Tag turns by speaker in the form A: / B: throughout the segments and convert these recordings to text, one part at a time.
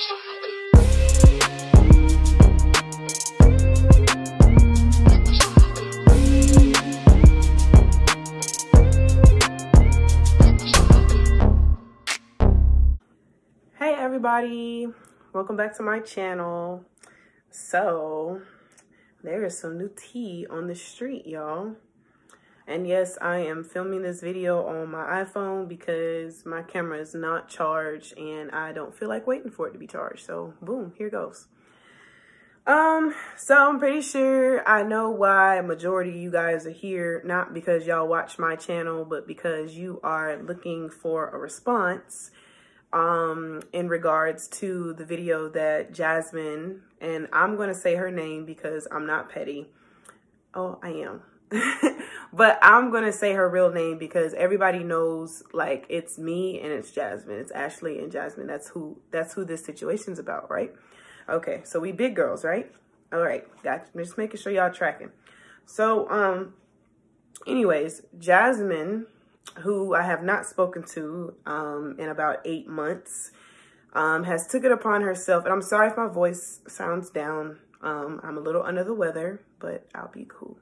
A: Hey everybody, welcome back to my channel. So there is some new tea on the street, y'all. And yes, I am filming this video on my iPhone because my camera is not charged and I don't feel like waiting for it to be charged. So boom, here goes. So I'm pretty sure I know why a majority of you guys are here, not because y'all watch my channel, but because you are looking for a response in regards to the video that Jasmine, and I'm going to say her name because I'm not petty. Oh, I am. But I'm going to say her real name because everybody knows, like, it's me and it's Jasmine. It's Ashley and Jasmine. That's who this situation's about, right? Okay, so we big girls, right? All right, gotcha. Just making sure y'all tracking. So, anyways, Jasmine, who I have not spoken to in about 8 months, has took it upon herself, and I'm sorry if my voice sounds down. I'm a little under the weather, but I'll be cool.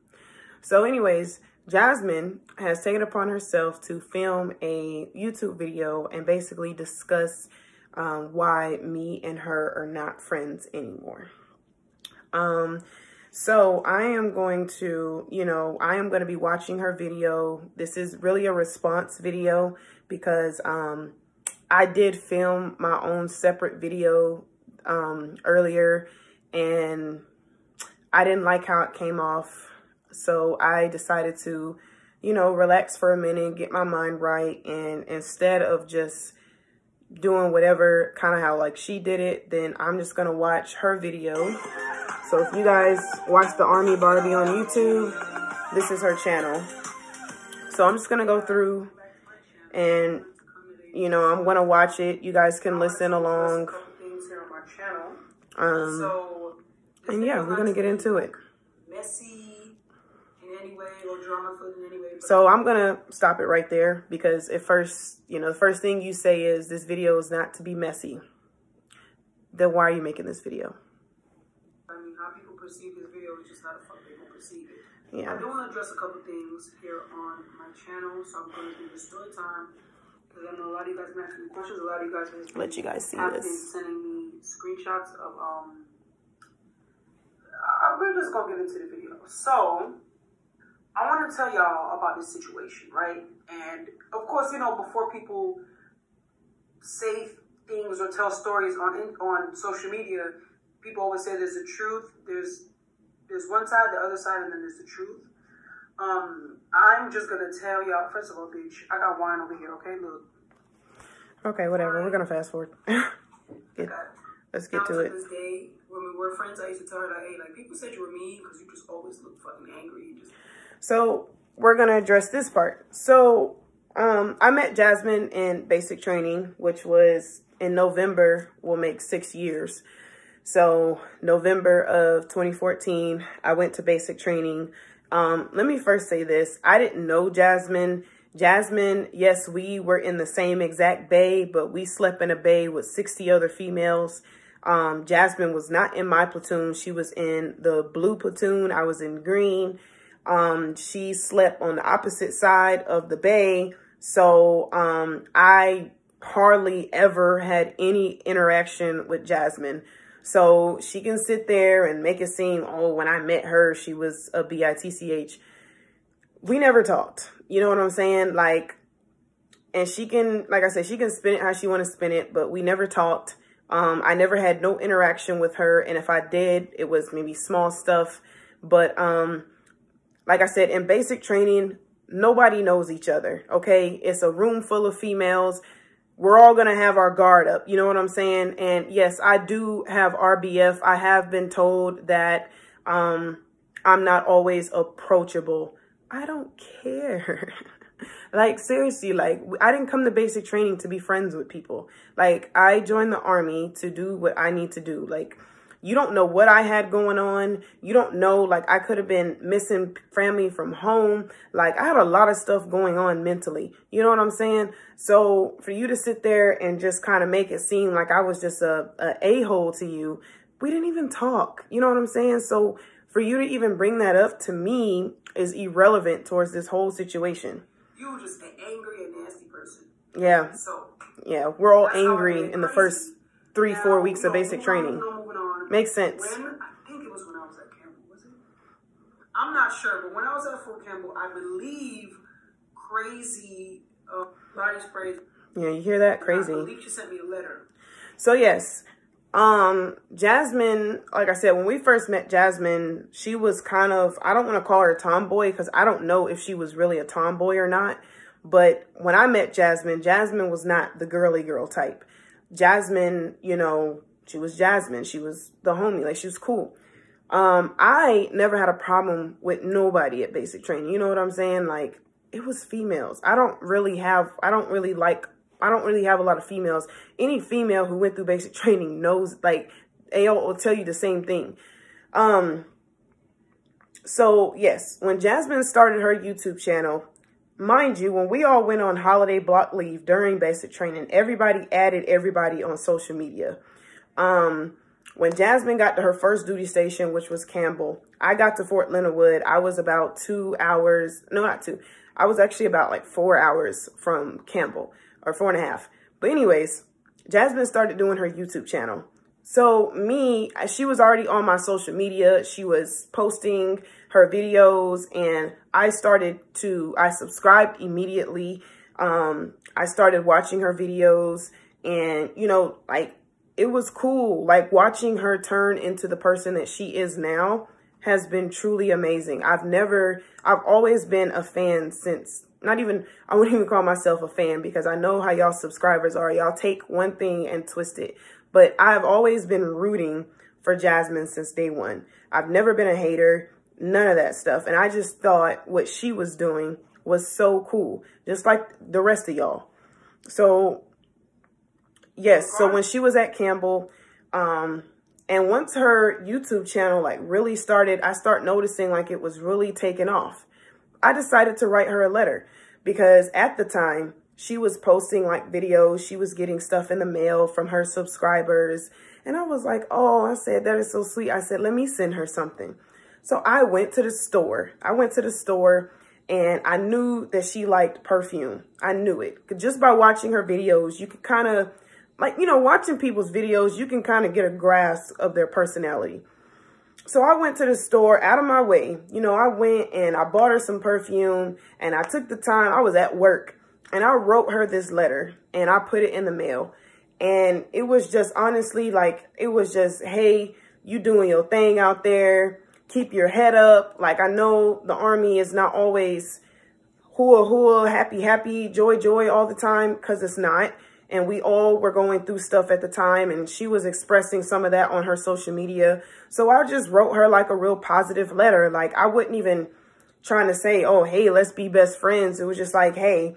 A: So anyways, Jasmine has taken it upon herself to film a YouTube video and basically discuss why me and her are not friends anymore. So I am going to, I am going to be watching her video. This is really a response video because I did film my own separate video earlier and I didn't like how it came off. So I decided to, relax for a minute, get my mind right. And instead of just doing whatever kind of how like she did it, then I'm just going to watch her video. So if you guys watch the Army Barbie on YouTube, this is her channel. So I'm just going to go through and, I'm going to watch it. You guys can listen along. And yeah, we're going to get into it. So I'm going to stop it right there because at first, the first thing you say is this video is not to be messy. Then why are you making this video?
B: I mean, how people perceive this video is just how the fuck people perceive it.
A: Yeah.
B: I do want to address a couple things here on my channel, so I'm going to do the story time because I know a lot of you guys have been asking me questions. A lot of you guys
A: let you guys see
B: have
A: this.
B: been sending me screenshots of we're just gonna get into the video. So I want to tell y'all about this situation, right? And of course, before people say things or tell stories on social media, people always say there's the truth, there's one side, the other side, and then there's the truth. I'm just gonna tell y'all, first of all, bitch, I got wine over here, okay? Look.
A: Okay, whatever. We're gonna fast forward. Let's get to it.
B: This day, when we were friends, I used to tell her, like, hey, like, people said you were mean because you just always look fucking angry.
A: So we're gonna address this part. So I met Jasmine in basic training, which was in November, will make 6 years. So November of 2014, I went to basic training. Let me first say this. I didn't know Jasmine. Jasmine, yes, we were in the same exact bay, but we slept in a bay with 60 other females. Jasmine was not in my platoon. She was in the blue platoon. I was in green. She slept on the opposite side of the bay. So I hardly ever had any interaction with Jasmine. So she can sit there and make it seem, oh, when I met her, she was a bitch. We never talked. You know what I'm saying? Like, and she can, like I said, she can spin it how she want to spin it, but we never talked. I never had no interaction with her. And if I did, it was maybe small stuff. But like I said, in basic training, nobody knows each other. Okay. It's a room full of females. We're all going to have our guard up. You know what I'm saying? And yes, I do have RBF. I have been told that I'm not always approachable. I don't care. Like, seriously, like, I didn't come to basic training to be friends with people. Like, I joined the Army to do what I need to do. Like, You don't know what I had going on. You don't know, like, I could have been missing family from home. Like, I had a lot of stuff going on mentally. You know what I'm saying? So for you to sit there and just kind of make it seem like I was just a a-hole to you, we didn't even talk. You know what I'm saying? So for you to even bring that up to me is irrelevant towards this whole situation.
B: You were just an angry and nasty person.
A: Yeah.
B: So
A: yeah, we're all angry in the first 3-4 weeks of basic training.
B: Moving on.
A: Makes sense.
B: I think it was when I was at Campbell, was it? I'm not sure, but when I was at Fort Campbell, I believe Crazy body spray.
A: Yeah, you hear that? Crazy.
B: I believe she sent me a letter.
A: So yes, Jasmine, like I said, when we first met Jasmine, she was kind of, I don't want to call her a tomboy because I don't know if she was really a tomboy or not. But when I met Jasmine, Jasmine was not the girly girl type. Jasmine, you know, she was Jasmine. She was the homie. Like, she was cool. I never had a problem with nobody at basic training. You know what I'm saying? Like, it was females. I don't really have a lot of females. Any female who went through basic training knows, like, they all will tell you the same thing. So yes, when Jasmine started her YouTube channel, mind you, when we all went on holiday block leave during basic training, everybody added everybody on social media. When Jasmine got to her first duty station, which was Campbell, I got to Fort Leonard Wood. I was about 2 hours, no, not 2. I was actually about like 4 hours from Campbell, or 4.5. But anyways, Jasmine started doing her YouTube channel. So she was already on my social media. She was posting her videos, and I subscribed immediately. I started watching her videos, and, you know, like, it was cool. Like, watching her turn into the person that she is now has been truly amazing. I've always been a fan since, I wouldn't even call myself a fan because I know how y'all subscribers are. Y'all take one thing and twist it. But I've always been rooting for Jasmine since day one. I've never been a hater, none of that stuff. And I just thought what she was doing was so cool, just like the rest of y'all. So, yes, so when she was at Campbell, and once her YouTube channel, like, really started, I start noticing, like, it was really taking off. I decided to write her a letter because at the time, she was posting, like, videos. She was getting stuff in the mail from her subscribers. And I was like, oh, I said, that is so sweet. I said, let me send her something. So I went to the store. And I knew that she liked perfume. I knew it. Just by watching her videos, you could kind of, like, you know, watching people's videos, you can kind of get a grasp of their personality. So I went to the store out of my way. You know, I went and I bought her some perfume, and I took the time. I was at work. And I wrote her this letter, and I put it in the mail. And it was just, honestly, like, it was just, hey, you doing your thing out there. Keep your head up. Like, I know the Army is not always hua hua, happy, happy, joy, joy all the time, because it's not. And we all were going through stuff at the time, and she was expressing some of that on her social media. So I just wrote her, like, a real positive letter. Like, I wasn't even trying to say, oh, hey, let's be best friends. It was just like, hey,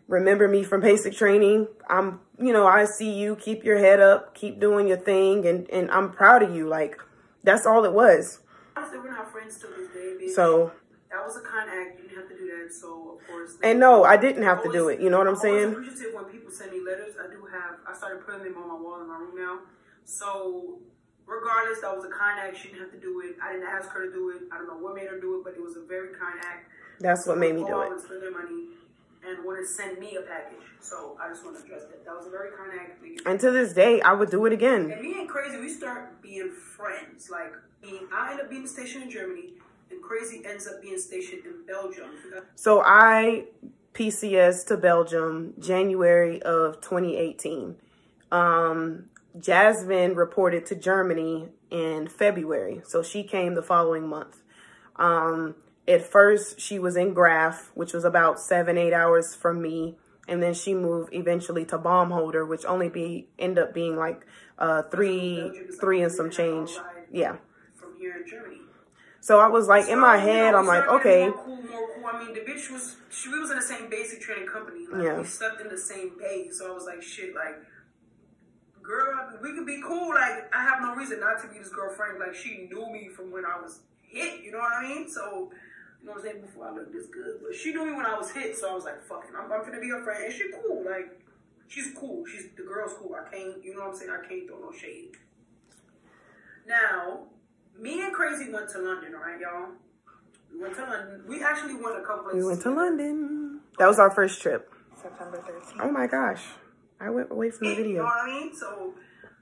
A: remember me from basic training. I see you. Keep your head up. Keep doing your thing. And I'm proud of you. Like, that's all it was.
B: Honestly, we're not friends till this day, bitch.
A: So
B: that was a kind act. You didn't have to do that. So, of course.
A: And no, I didn't have to do it. You know what I'm saying?
B: I'm appreciative when people send me letters. I started putting them on my wall in my room now. So, regardless, that was a kind act. She didn't have to do it. I didn't ask her to do it. I don't know what made her do it, but it was a very kind act.
A: That's what made me do it.
B: And spend their money and want to send me a package. So I just want to address that. That was a very kind act.
A: And to this day, I would do it again.
B: And me and Crazy, we start being friends. Like, I end up being stationed in Germany, and Crazy ends up being stationed in Belgium.
A: So I PCS to Belgium January of 2018. Jasmine reported to Germany in February. So she came the following month. At first, she was in Graf, which was about 7-8 hours from me. And then she moved eventually to Baumholder, which end up being like three and some change. Yeah.
B: From here in Germany.
A: So I was like, in my head, I'm like, okay.
B: More cool. I mean, the bitch we was in the same basic training company. Like,
A: yeah.
B: We slept in the same bay. So I was like, shit, like, girl, we could be cool. Like, I have no reason not to be this girlfriend. Like, she knew me from when I was hit, you know what I mean? So, you know what I'm saying, before I looked this good. But she knew me when I was hit, so I was like, fuck it, I'm gonna be her friend. And she cool, like, she's cool. The girl's cool. I can't, you know what I'm saying, I can't throw no shade. Now, me and Crazy went to London, all right, y'all? We went to London. We actually went a couple places.
A: We went to London. That was our first trip.
C: September 13th.
A: Oh my gosh. I went away from the video.
B: You know what I mean? So,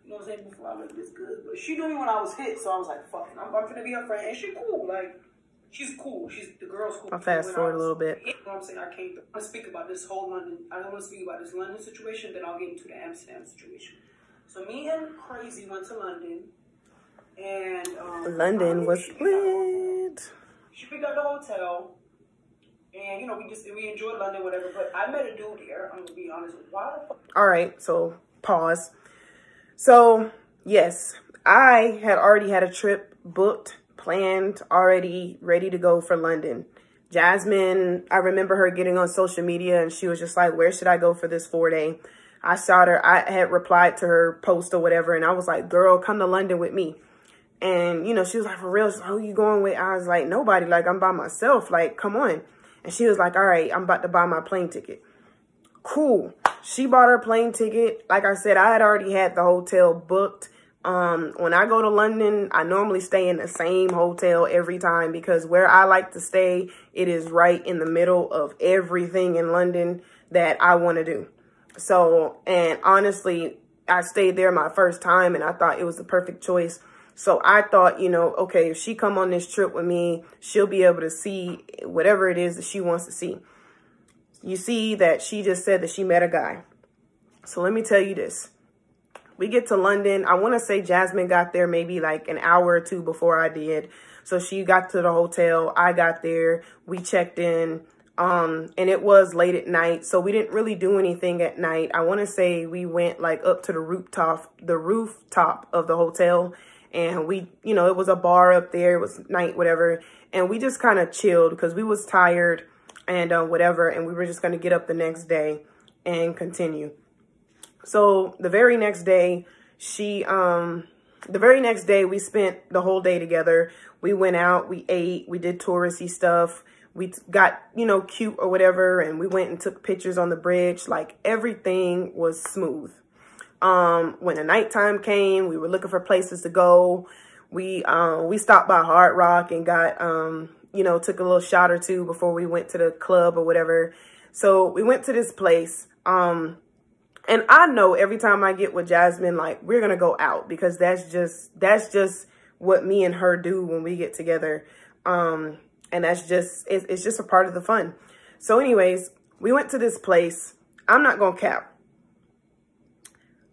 B: you know what I'm saying, before I looked this good. But she knew me when I was hit, so I was like, fuck it, I'm gonna be her friend. And she cool, like, she's cool. The girl's cool.
A: I'll fast forward a little bit.
B: You know what I'm saying? I can't speak about this whole London. I don't want to speak about this London situation, then I'll get into the Amsterdam situation. So me and Crazy went to London, and
A: London was lit.
B: She picked out the hotel, and you know we enjoyed London, whatever. But I met a dude there. I'm gonna be honest. Why the fuck?
A: All right, so pause. So yes, I had already had a trip booked, planned, already ready to go for London. Jasmine, I remember her getting on social media and she was just like, where should I go for this 4-day? I saw her, I had replied to her post or whatever. And I was like, girl, come to London with me. And, you know, she was like, for real? She's like, who you going with? I was like, nobody. Like, I'm by myself. Like, come on. And she was like, all right, I'm about to buy my plane ticket. Cool. She bought her plane ticket. Like I said, I had already had the hotel booked. When I go to London, I normally stay in the same hotel every time because where I like to stay, it is right in the middle of everything in London that I want to do. So, and honestly, I stayed there my first time and I thought it was the perfect choice. So I thought, you know, okay, if she come on this trip with me, she'll be able to see whatever it is that she wants to see. You see that she just said that she met a guy. So let me tell you this. We get to London. I want to say Jasmine got there maybe like an hour or two before I did. So she got to the hotel. I got there. We checked in. And it was late at night. So we didn't really do anything at night. I want to say we went like up to the rooftop of the hotel. And we, you know, it was a bar up there. It was night, whatever. And we just kind of chilled because we was tired and whatever. And we were just going to get up the next day and continue. So the very next day, we spent the whole day together. We went out, we ate, we did touristy stuff. We got, you know, cute or whatever. And we went and took pictures on the bridge. Like everything was smooth. When the nighttime came, we were looking for places to go. We stopped by Hard Rock and got, you know, took a little shot or two before we went to the club or whatever. So we went to this place. And I know every time I get with Jasmine, like, we're going to go out because that's just what me and her do when we get together. And that's just, it's just a part of the fun. So anyways, we went to this place. I'm not going to cap.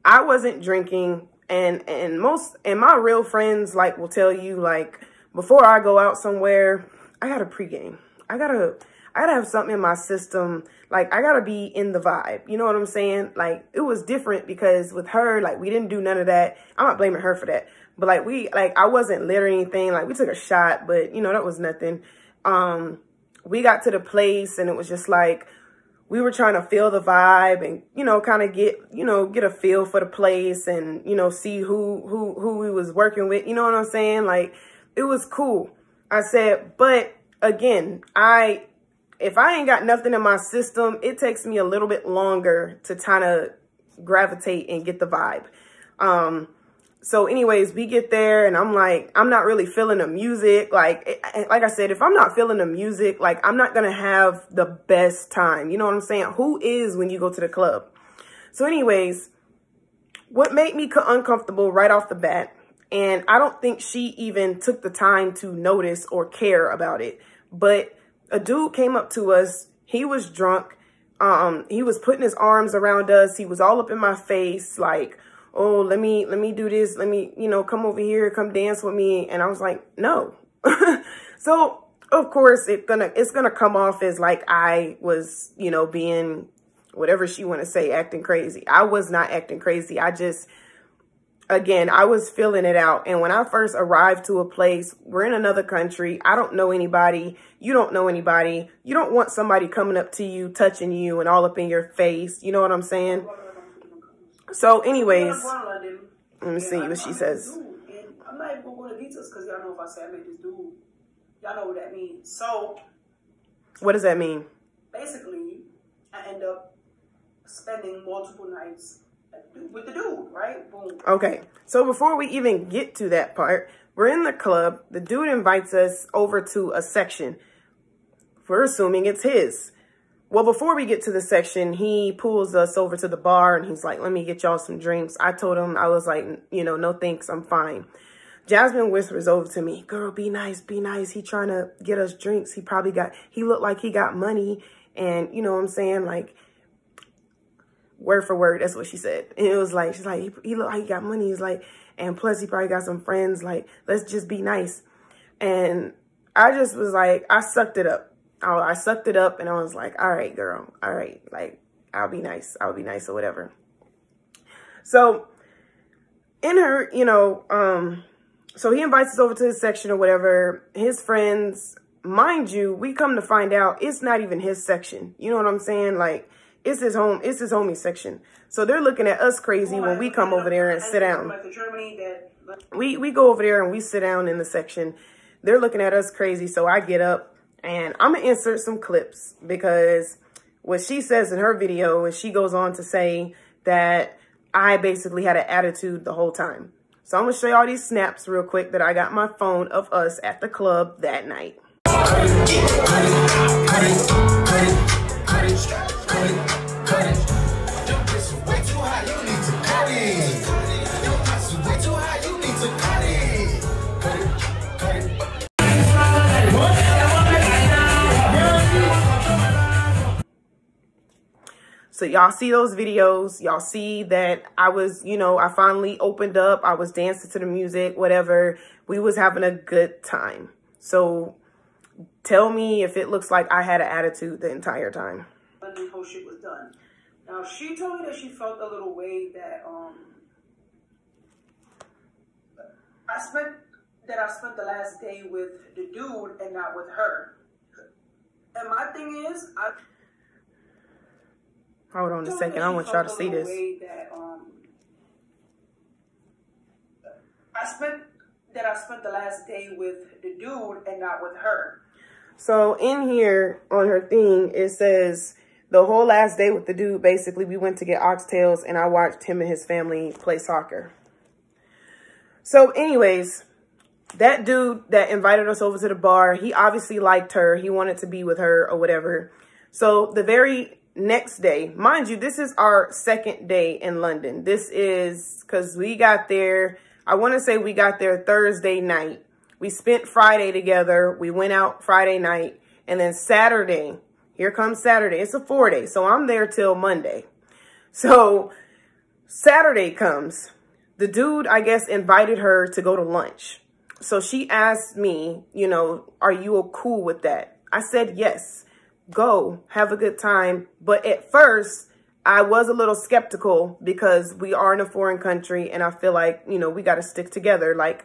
A: I wasn't drinking and my real friends, like, will tell you, like, before I go out somewhere, I got a pregame. I gotta have something in my system. Like, I gotta be in the vibe. You know what I'm saying? Like, it was different because with her, like, we didn't do none of that. I'm not blaming her for that. But, like, I wasn't lit or anything. Like, we took a shot, but, you know, that was nothing. We got to the place and it was just like, we were trying to feel the vibe and, you know, kind of get a feel for the place and, you know, see who we was working with. You know what I'm saying? Like, it was cool. I said, but again, if I ain't got nothing in my system, it takes me a little bit longer to kind of gravitate and get the vibe. So anyways, we get there and I'm like, I'm not really feeling the music. Like I said, if I'm not feeling the music, like, I'm not going to have the best time. You know what I'm saying? Who is when you go to the club? So anyways, what made me uncomfortable right off the bat, and I don't think she even took the time to notice or care about it, but a dude came up to us. He was drunk. He was putting his arms around us. He was all up in my face, like, oh, let me do this. Let me, you know, come over here, come dance with me. And I was like, no. So of course it's gonna come off as like I was, you know, being whatever she want to say, acting crazy. I was not acting crazy. Again, I was feeling it out. And when I first arrived to a place, we're in another country. I don't know anybody. You don't know anybody. You don't want somebody coming up to you, touching you and all up in your face. You know what I'm saying? So anyways, Let me see what she says.
B: And I'm not even going to go into details because y'all know if I say I met this dude, y'all know what that means. So,
A: what does that mean?
B: Basically, I end up spending multiple nights with the dude, right? Boom.
A: Okay, so before we even get to that part, we're in the club. The dude invites us over to a section. We're assuming it's his. Well, before we get to the section, he pulls us over to the bar and he's like, let me get y'all some drinks. I told him, I was like, you know, no thanks, I'm fine. Jasmine whispers over to me, girl, be nice, be nice. He trying to get us drinks. He looked like he got money. And you know what I'm saying? Like, word for word, that's what she said. And it was like, she's like, he looked like he got money. He's like, and plus he probably got some friends. Like, let's just be nice. And I just was like, I sucked it up. I sucked it up and I was like, all right, girl. All right. Like, I'll be nice. I'll be nice or whatever. So in her, you know, so he invites us over to his section or whatever. His friends, mind you, we come to find out it's not even his section. You know what I'm saying? Like, it's his homie section. So they're looking at us crazy when we come over there and sit down. We go over there and we sit down in the section. They're looking at us crazy. So I get up and I'm going to insert some clips because what she says in her video is she goes on to say that I basically had an attitude the whole time. So I'm going to show you all these snaps real quick that I got my phone of us at the club that night. So y'all see those videos, y'all see that I was, you know, I finally opened up, I was dancing to the music, whatever. We was having a good time. So tell me if it looks like I had an attitude the entire time.
B: When the whole shit was done. Now she told me that she felt a little way that I spent the last day with the dude and not with her. And my thing is,
A: hold on a second. I want y'all to see this.
B: I spent the last day with the dude and not with her.
A: So in here on her thing, it says the whole last day with the dude. Basically, we went to get oxtails and I watched him and his family play soccer. So anyways, that dude that invited us over to the bar, he obviously liked her. He wanted to be with her or whatever. So the very next day, mind you, this is our second day in London. This is because we got there, I want to say we got there Thursday night. We spent Friday together. We went out Friday night. And then Saturday, here comes Saturday. It's a 4-day. So I'm there till Monday. So Saturday comes. The dude, I guess, invited her to go to lunch. So she asked me, you know, are you cool with that? I said yes. Go, have a good time. But at first, I was a little skeptical because we are in a foreign country and I feel like, you know, we got to stick together. Like,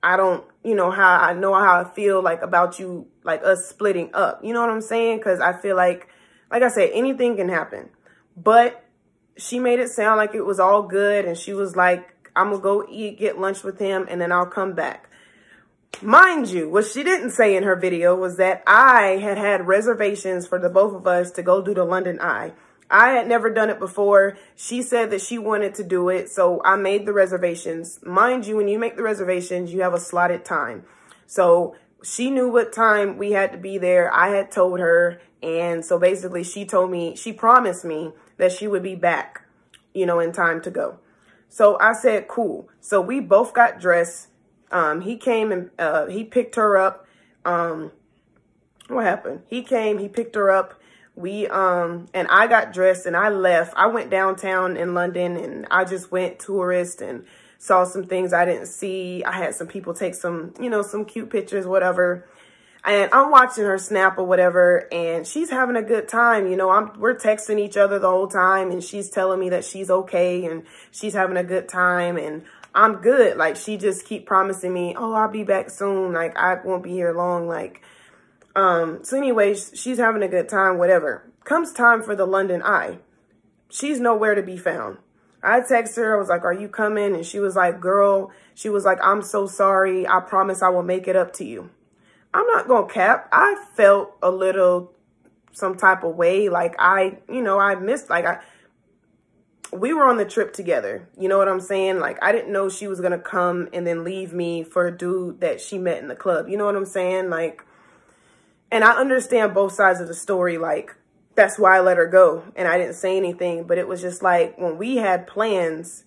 A: I don't, you know, how I feel like about you, like us splitting up. You know what I'm saying? Because I feel like I said, anything can happen. But she made it sound like it was all good. And she was like, I'm going to go get lunch with him and then I'll come back. Mind you, what she didn't say in her video was that I had reservations for the both of us to go do the London Eye. I had never done it before. She said that she wanted to do it, so I made the reservations. Mind you, when you make the reservations, you have a slotted time. So she knew what time we had to be there. I had told her, and so basically she promised me that she would be back, you know, in time to go. So I said, cool. So we both got dressed. He came and he picked her up. What happened? He came, he picked her up. And I got dressed and I left. I went downtown in London and I just went tourist and saw some things I didn't see. I had some people take some, you know, some cute pictures, whatever. And I'm watching her snap or whatever, and she's having a good time. You know, we're texting each other the whole time, and she's telling me that she's okay and she's having a good time, and I'm good. Like, she just keep promising me, oh, I'll be back soon. Like, I won't be here long. Like, so anyways, she's having a good time, whatever. Comes time for the London Eye. She's nowhere to be found. I texted her. I was like, are you coming? And she was like, girl, she was like, I'm so sorry. I promise I will make it up to you. I'm not going to cap. I felt a little some type of way. Like I missed, we were on the trip together. You know what I'm saying? Like, I didn't know she was going to come and then leave me for a dude that she met in the club. You know what I'm saying? Like, and I understand both sides of the story. Like, that's why I let her go. And I didn't say anything. But it was just like, when we had plans,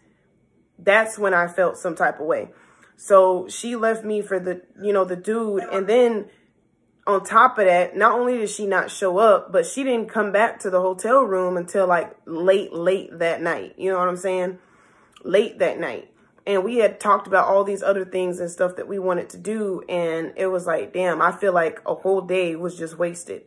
A: that's when I felt some type of way. So she left me for the, the dude. And then on top of that, not only did she not show up, but she didn't come back to the hotel room until like late that night. You know what I'm saying? Late that night. And we had talked about all these other things and stuff that we wanted to do. And it was like, damn, I feel like a whole day was just wasted.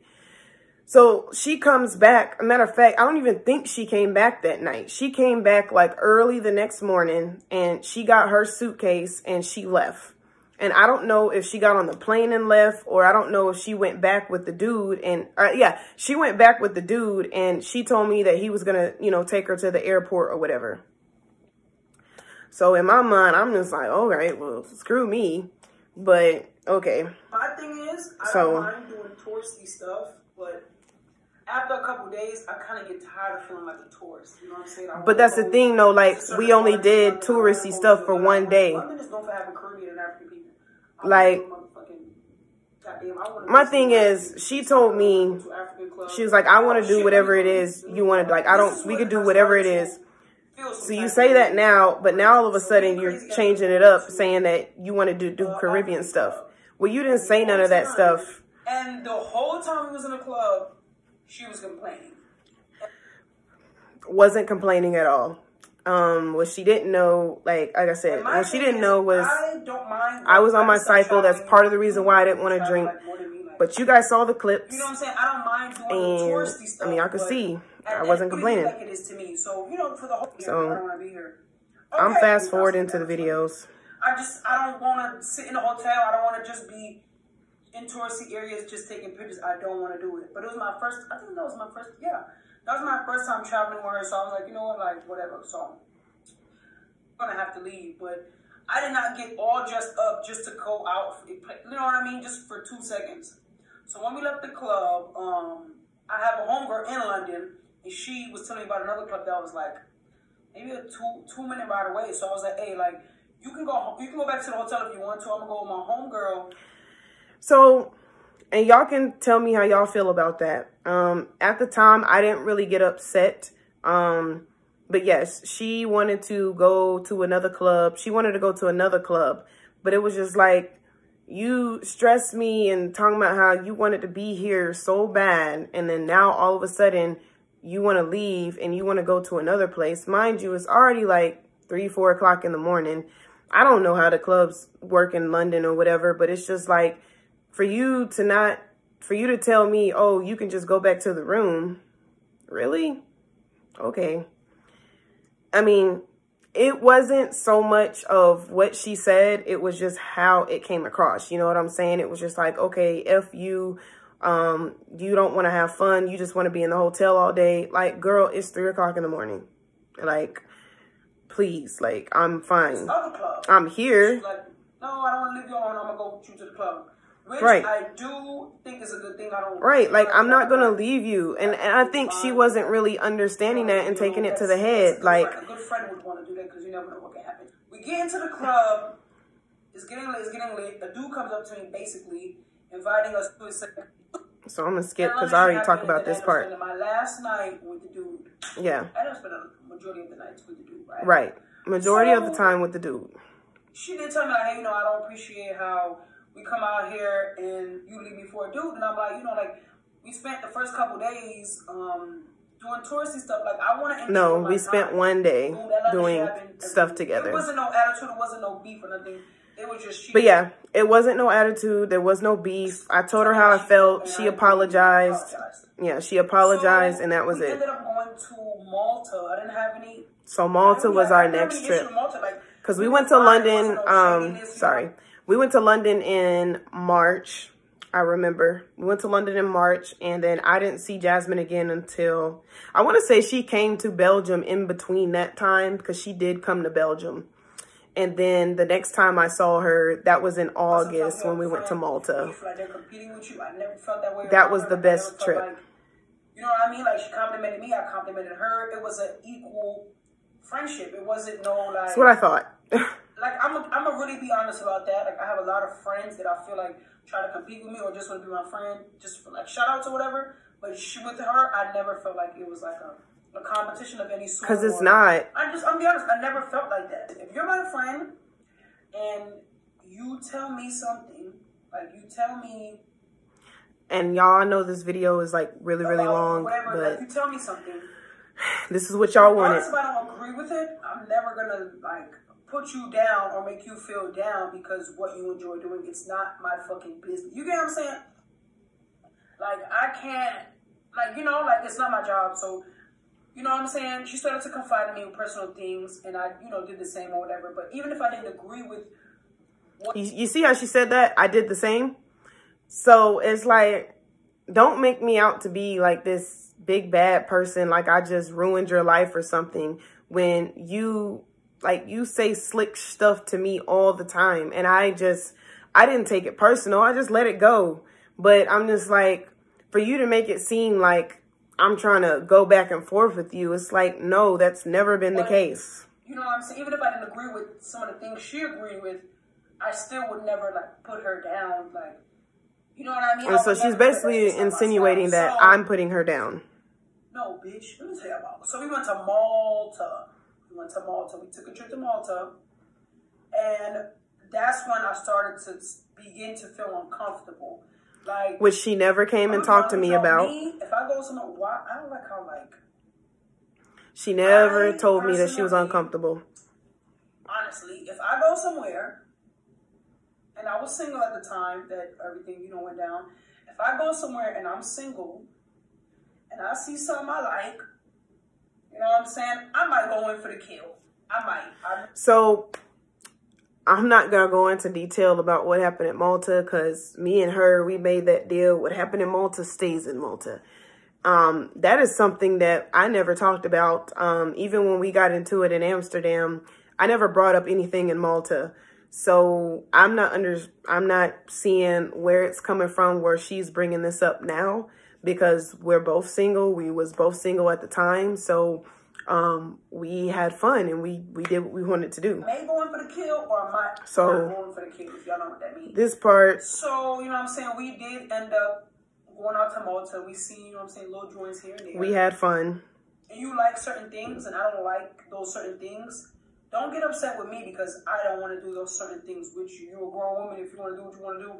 A: So she comes back. A matter of fact, I don't even think she came back that night. She came back like early the next morning, and she got her suitcase and she left. And I don't know if she got on the plane and left, or I don't know if she went back with the dude. And yeah, she went back with the dude, and she told me that he was going to, take her to the airport or whatever. So in my mind, I'm just like, all right, well, screw me. But okay.
B: My thing is, I don't mind doing touristy stuff, but after a couple days, I kind of get tired of feeling like a tourist. You know what I'm saying?
A: But that's the thing, though. Like, we only did touristy stuff for one day.
B: London is known for having Caribbean and African people.
A: Like, my thing is, she told me, she was like, I want to do whatever it is you want to, like, we could do whatever it is. So you say that now, but now all of a sudden you're changing it up, saying that you want to do Caribbean stuff. Well, you didn't say none of that stuff.
B: And the whole time we was in the club, she was complaining.
A: Wasn't complaining at all. What she didn't know, like I said, what she didn't know was I was on my cycle. That's part of the reason why I didn't want to drink. But you guys saw the clips.
B: You know what I'm saying? I don't mind doing the touristy stuff.
A: I mean, I could see. I wasn't complaining.
B: Like it is to me. So, for the whole year, I don't want to be here. Okay,
A: I'm fast forwarding to the videos.
B: I don't want to sit in a hotel. I don't want to just be in touristy areas just taking pictures. I don't want to do it. But it was my first, I think that was my first, that was my first time traveling with her. So I was like, you know what, like, whatever. So I'm going to have to leave. But I did not get all dressed up just to go out. You know what I mean? Just for 2 seconds. So when we left the club, I have a homegirl in London. And she was telling me about another club that was like maybe a two-minute ride away. So I was like, hey, like, you can go back to the hotel if you want to. I'm going to go with my homegirl.
A: So, and y'all can tell me how y'all feel about that. At the time, I didn't really get upset. But yes, she wanted to go to another club. She wanted to go to another club. But it was just like, you stressed me and talking about how you wanted to be here so bad. And then now all of a sudden, you want to leave and you want to go to another place. Mind you, it's already like 3, 4 o'clock in the morning. I don't know how the clubs work in London or whatever, but it's just like, for you to tell me, oh, you can just go back to the room. Really? Okay. I mean, it wasn't so much of what she said. It was just how it came across. You know what I'm saying? It was just like, okay, if you don't want to have fun, you just want to be in the hotel all day. Like, girl, it's 3 o'clock in the morning. Like, please, like, I'm fine. I'm here.
B: She's like, no, I don't want to leave you alone. I'm going to go with you to the club. Which
A: right.
B: I do think is a good thing. I don't.
A: Right. Like, I'm not going to leave you. And I think she wasn't really understanding that and taking it to the head. Like,
B: a good friend would want to do that because you never know what can happen. We get into the club. It's getting late. A dude comes up to me, basically, inviting us to his second.
A: So I'm going to skip because I already talked about this part.
B: My last night with the dude.
A: Yeah.
B: I don't spend a majority of the nights with the dude, right?
A: Right. Majority of the time with the dude.
B: She did tell me, like, hey, I don't appreciate how we come out here and you leave me for a dude. And I'm like, like, we spent the first couple days doing touristy stuff. Like, I want to.
A: No, we spent one day doing stuff together.
B: There wasn't no attitude. There wasn't no beef or nothing. It was just.
A: But yeah, it wasn't no attitude. There was no beef. I told her how I felt. She apologized. Yeah, she apologized, and that was it.
B: We ended up going to Malta. I didn't have any.
A: So Malta was our next trip. Because we went to London. We went to London in March. I remember. We went to London in March, and then I didn't see Jasmine again until, I want to say she came to Belgium in between that time, because she did come to Belgium. And then the next time I saw her, that was in August when we went to Malta.
B: You feel like they're competing with you. I never felt that way.
A: That was the best trip.
B: Like, you know what I mean? Like, she complimented me, I complimented her. It was an equal friendship. It wasn't no, like...
A: That's what I thought.
B: Like, I'm gonna really be honest about that. Like, I have a lot of friends that I feel like try to compete with me or just want to be my friend, just for like shout outs or whatever. But with her, I never felt like it was like a competition of any sort.
A: Because it's not.
B: I'm be honest, I never felt like that. If you're my friend and you tell me something, like you tell me.
A: And y'all know this video is like really long.
B: Whatever,
A: but
B: like you tell me something.
A: This is what y'all wanted.
B: If I don't agree with it, I'm never gonna like put you down or make you feel down because what you enjoy doing, it's not my fucking business. You get what I'm saying? Like, I can't, like, you know, like, it's not my job. So, you know what I'm saying? She started to confide in me with personal things, and I, you know, did the same or whatever. But even if I didn't agree with what...
A: You see how she said that? I did the same. So, it's like, don't make me out to be like this big bad person, like I just ruined your life or something, when you... Like, you say slick stuff to me all the time. And I didn't take it personal. I just let it go. But I'm just like, for you to make it seem like I'm trying to go back and forth with you, it's like, no, that's never been the case.
B: You know what I'm saying? Even if I didn't agree with some of the things she agreed with, I still would never, like, put her down. Like, you know what I mean?
A: And so she's basically insinuating that I'm putting her down.
B: No, bitch. Let me tell you about it. So we went to Malta. We took a trip to Malta, and that's when I started to begin to feel uncomfortable. Like,
A: which she never came and talked to me about.
B: If I go somewhere, why I don't like how like
A: she never told me that she was uncomfortable.
B: Honestly, if I go somewhere, and I was single at the time that everything, you know, went down. If I go somewhere and I'm single, and I see something I like. You know what I'm saying? I might go in for the kill. I might. So,
A: I'm not going to go into detail about what happened at Malta because me and her, we made that deal. What happened in Malta stays in Malta. That is something that I never talked about. Even when we got into it in Amsterdam, I never brought up anything in Malta. So, I'm not seeing where it's coming from, where she's bringing this up now. Because we're both single. We was both single at the time. So we had fun and we did what we wanted to do.
B: I may go in for the kill or I might not go in for the kill, if y'all know what that means.
A: This part.
B: So, you know what I'm saying? We did end up going out to Malta. We seen, you know what I'm saying, little joints here and there.
A: We had fun.
B: And you like certain things and I don't like those certain things. Don't get upset with me because I don't want to do those certain things with you. You're a grown woman if you want to do what you want to do.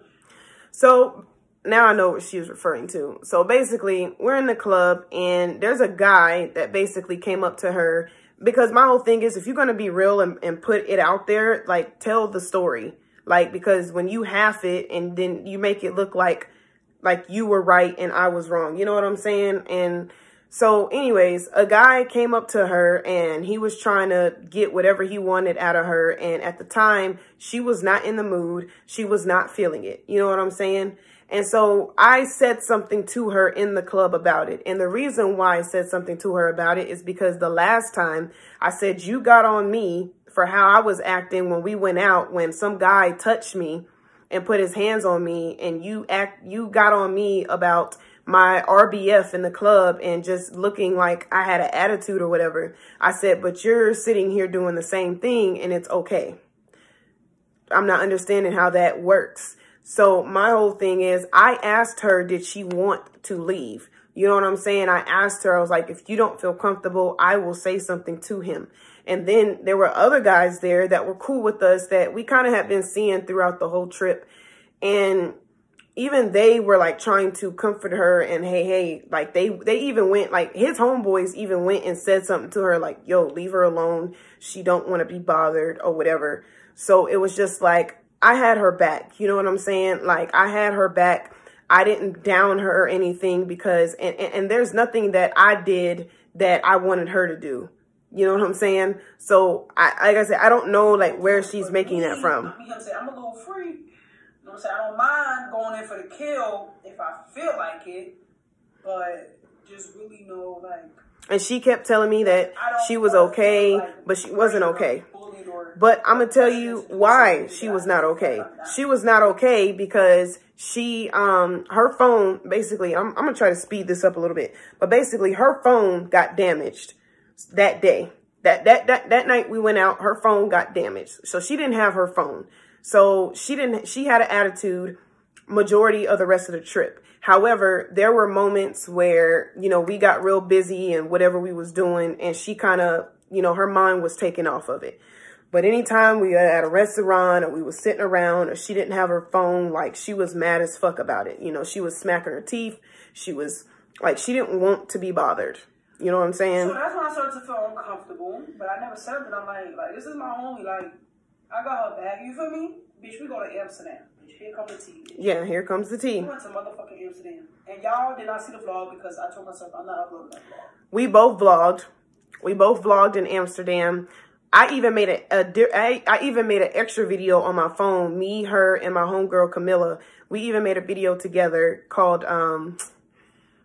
A: So... now I know what she was referring to. So basically, we're in the club and there's a guy that basically came up to her because my whole thing is if you're going to be real and put it out there, like tell the story. Like, because when you half it and then you make it look like you were right and I was wrong. You know what I'm saying? And so anyways, a guy came up to her and he was trying to get whatever he wanted out of her. And at the time, she was not in the mood. She was not feeling it. You know what I'm saying? And so I said something to her in the club about it. And the reason why I said something to her about it is because the last time I said you got on me for how I was acting when we went out, when some guy touched me and put his hands on me, and you got on me about my RBF in the club and just looking like I had an attitude or whatever. I said, but you're sitting here doing the same thing and it's okay. I'm not understanding how that works. So my whole thing is I asked her, did she want to leave? You know what I'm saying? I asked her, I was like, if you don't feel comfortable, I will say something to him. And then there were other guys there that were cool with us that we kind of had been seeing throughout the whole trip. And even they were like trying to comfort her and hey, like they even went, like his homeboys even went and said something to her like, yo, leave her alone. She don't want to be bothered or whatever. So it was just like, I had her back. You know what I'm saying? Like I had her back. I didn't down her or anything because, and there's nothing that I did that I wanted her to do. You know what I'm saying? So like I said, I don't know like where she's making that from.
B: I'm a little free. You know what I'm saying? I don't mind going in for the kill if I feel like it, but just really know, like...
A: And she kept telling me that she was okay, but she wasn't okay. But I'm going to tell you why she was not okay. She was not okay because she, her phone, basically, I'm going to try to speed this up a little bit. But basically, her phone got damaged that day. That night we went out, her phone got damaged. So she didn't have her phone. So she had an attitude majority of the rest of the trip. However, there were moments where, you know, we got real busy and whatever we was doing, and she kind of, you know, her mind was taken off of it. But anytime we were at a restaurant or we was sitting around or she didn't have her phone, like, she was mad as fuck about it. You know, she was smacking her teeth. She was like, she didn't want to be bothered. You know what I'm saying?
B: So that's when I started to feel uncomfortable, but I never said that. I'm like, this is my homie. Like, I got her back. You feel me? Bitch, we go to Amsterdam. Here comes the tea. Bitch.
A: Yeah, here comes the tea.
B: We went to motherfucking Amsterdam. And y'all did not see the vlog because I told myself I'm not uploading that vlog.
A: We both vlogged. We both vlogged in Amsterdam. I even made an extra video on my phone. Me, her, and my homegirl Camilla. We even made a video together called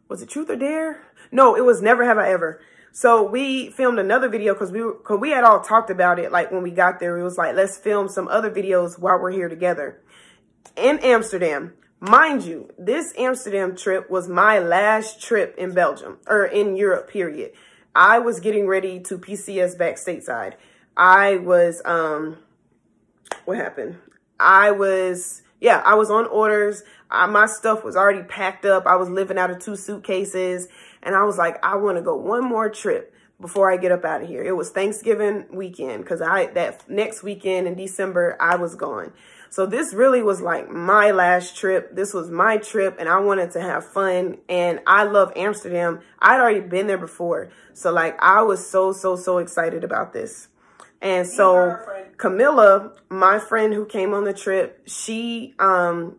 A: was it Truth or Dare? No, it was Never Have I Ever. So we filmed another video because we had all talked about it. Like when we got there, it was like, let's film some other videos while we're here together. In Amsterdam, mind you, this Amsterdam trip was my last trip in Belgium, or in Europe, period. I was getting ready to PCS back stateside. I was, what happened? I was on orders. My stuff was already packed up. I was living out of 2 suitcases. And I was like, I want to go one more trip before I get up out of here. It was Thanksgiving weekend because that next weekend in December, I was gone. So this really was like my last trip. This was my trip and I wanted to have fun. And I love Amsterdam. I'd already been there before. So like I was so excited about this. And so Camilla, my friend who came on the trip, she was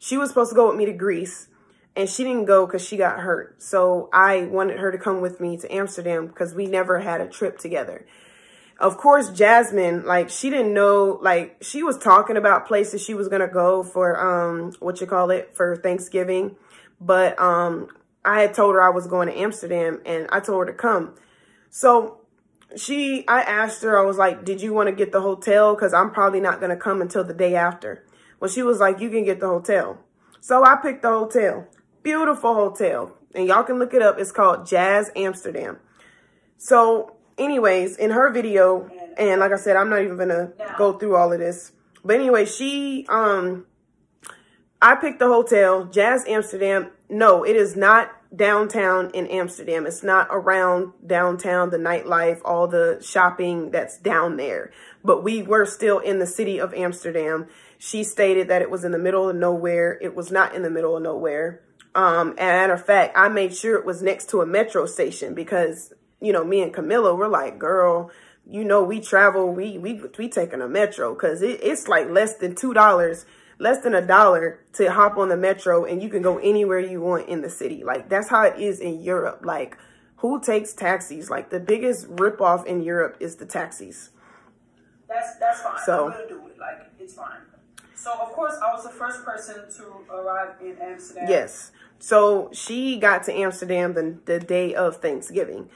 A: supposed to go with me to Greece. And she didn't go because she got hurt. So I wanted her to come with me to Amsterdam because we never had a trip together. Of course, Jasmine, like, she didn't know, like, she was talking about places she was going to go for, for Thanksgiving. But I had told her I was going to Amsterdam and I told her to come. So I asked her, I was like, did you want to get the hotel? Because I'm probably not going to come until the day after. Well, she was like, you can get the hotel. So I picked the hotel. Beautiful hotel. And y'all can look it up. It's called Jazz Amsterdam. So anyways, in her video, and like I said, I'm not even going to go through all of this. But anyway, I picked the hotel, Jazz Amsterdam. No, it is not downtown in Amsterdam. It's not around downtown, the nightlife, all the shopping that's down there. But we were still in the city of Amsterdam. She stated that it was in the middle of nowhere. It was not in the middle of nowhere. And matter of fact, I made sure it was next to a metro station because, you know, me and Camilla were like, girl, you know, we travel, we taking a metro because it's like less than $2, less than $1 to hop on the metro and you can go anywhere you want in the city. Like, that's how it is in Europe. Like, who takes taxis? Like, the biggest ripoff in Europe is the taxis.
B: That's fine.
A: So,
B: I'm gonna do it. Like, it's fine. So, of course, I was the first person to arrive in Amsterdam.
A: Yes. So, she got to Amsterdam the day of Thanksgiving.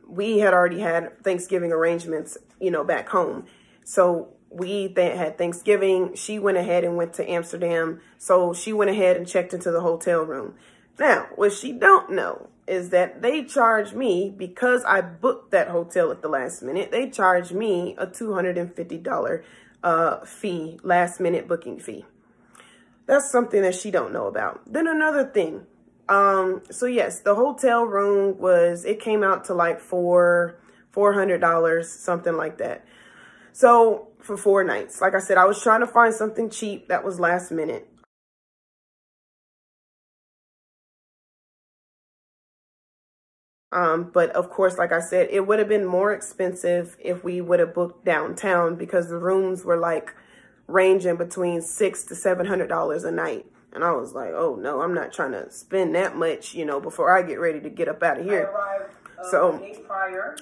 A: We had already had Thanksgiving arrangements, you know, back home. So, we had Thanksgiving. She went ahead and went to Amsterdam. So, she went ahead and checked into the hotel room. Now, what she don't know is that they charged me, because I booked that hotel at the last minute, they charged me a $250 fee, last minute booking fee. That's something that she don't know about. Then another thing. So yes, the hotel room it came out to like $400, something like that. So for 4 nights, like I said, I was trying to find something cheap that was last minute. But of course, like I said, it would have been more expensive if we would have booked downtown because the rooms were like ranging between $600 to $700 a night. And I was like, oh no, I'm not trying to spend that much, you know, before I get ready to get up out of here.
B: I arrived
A: so,
B: a day prior.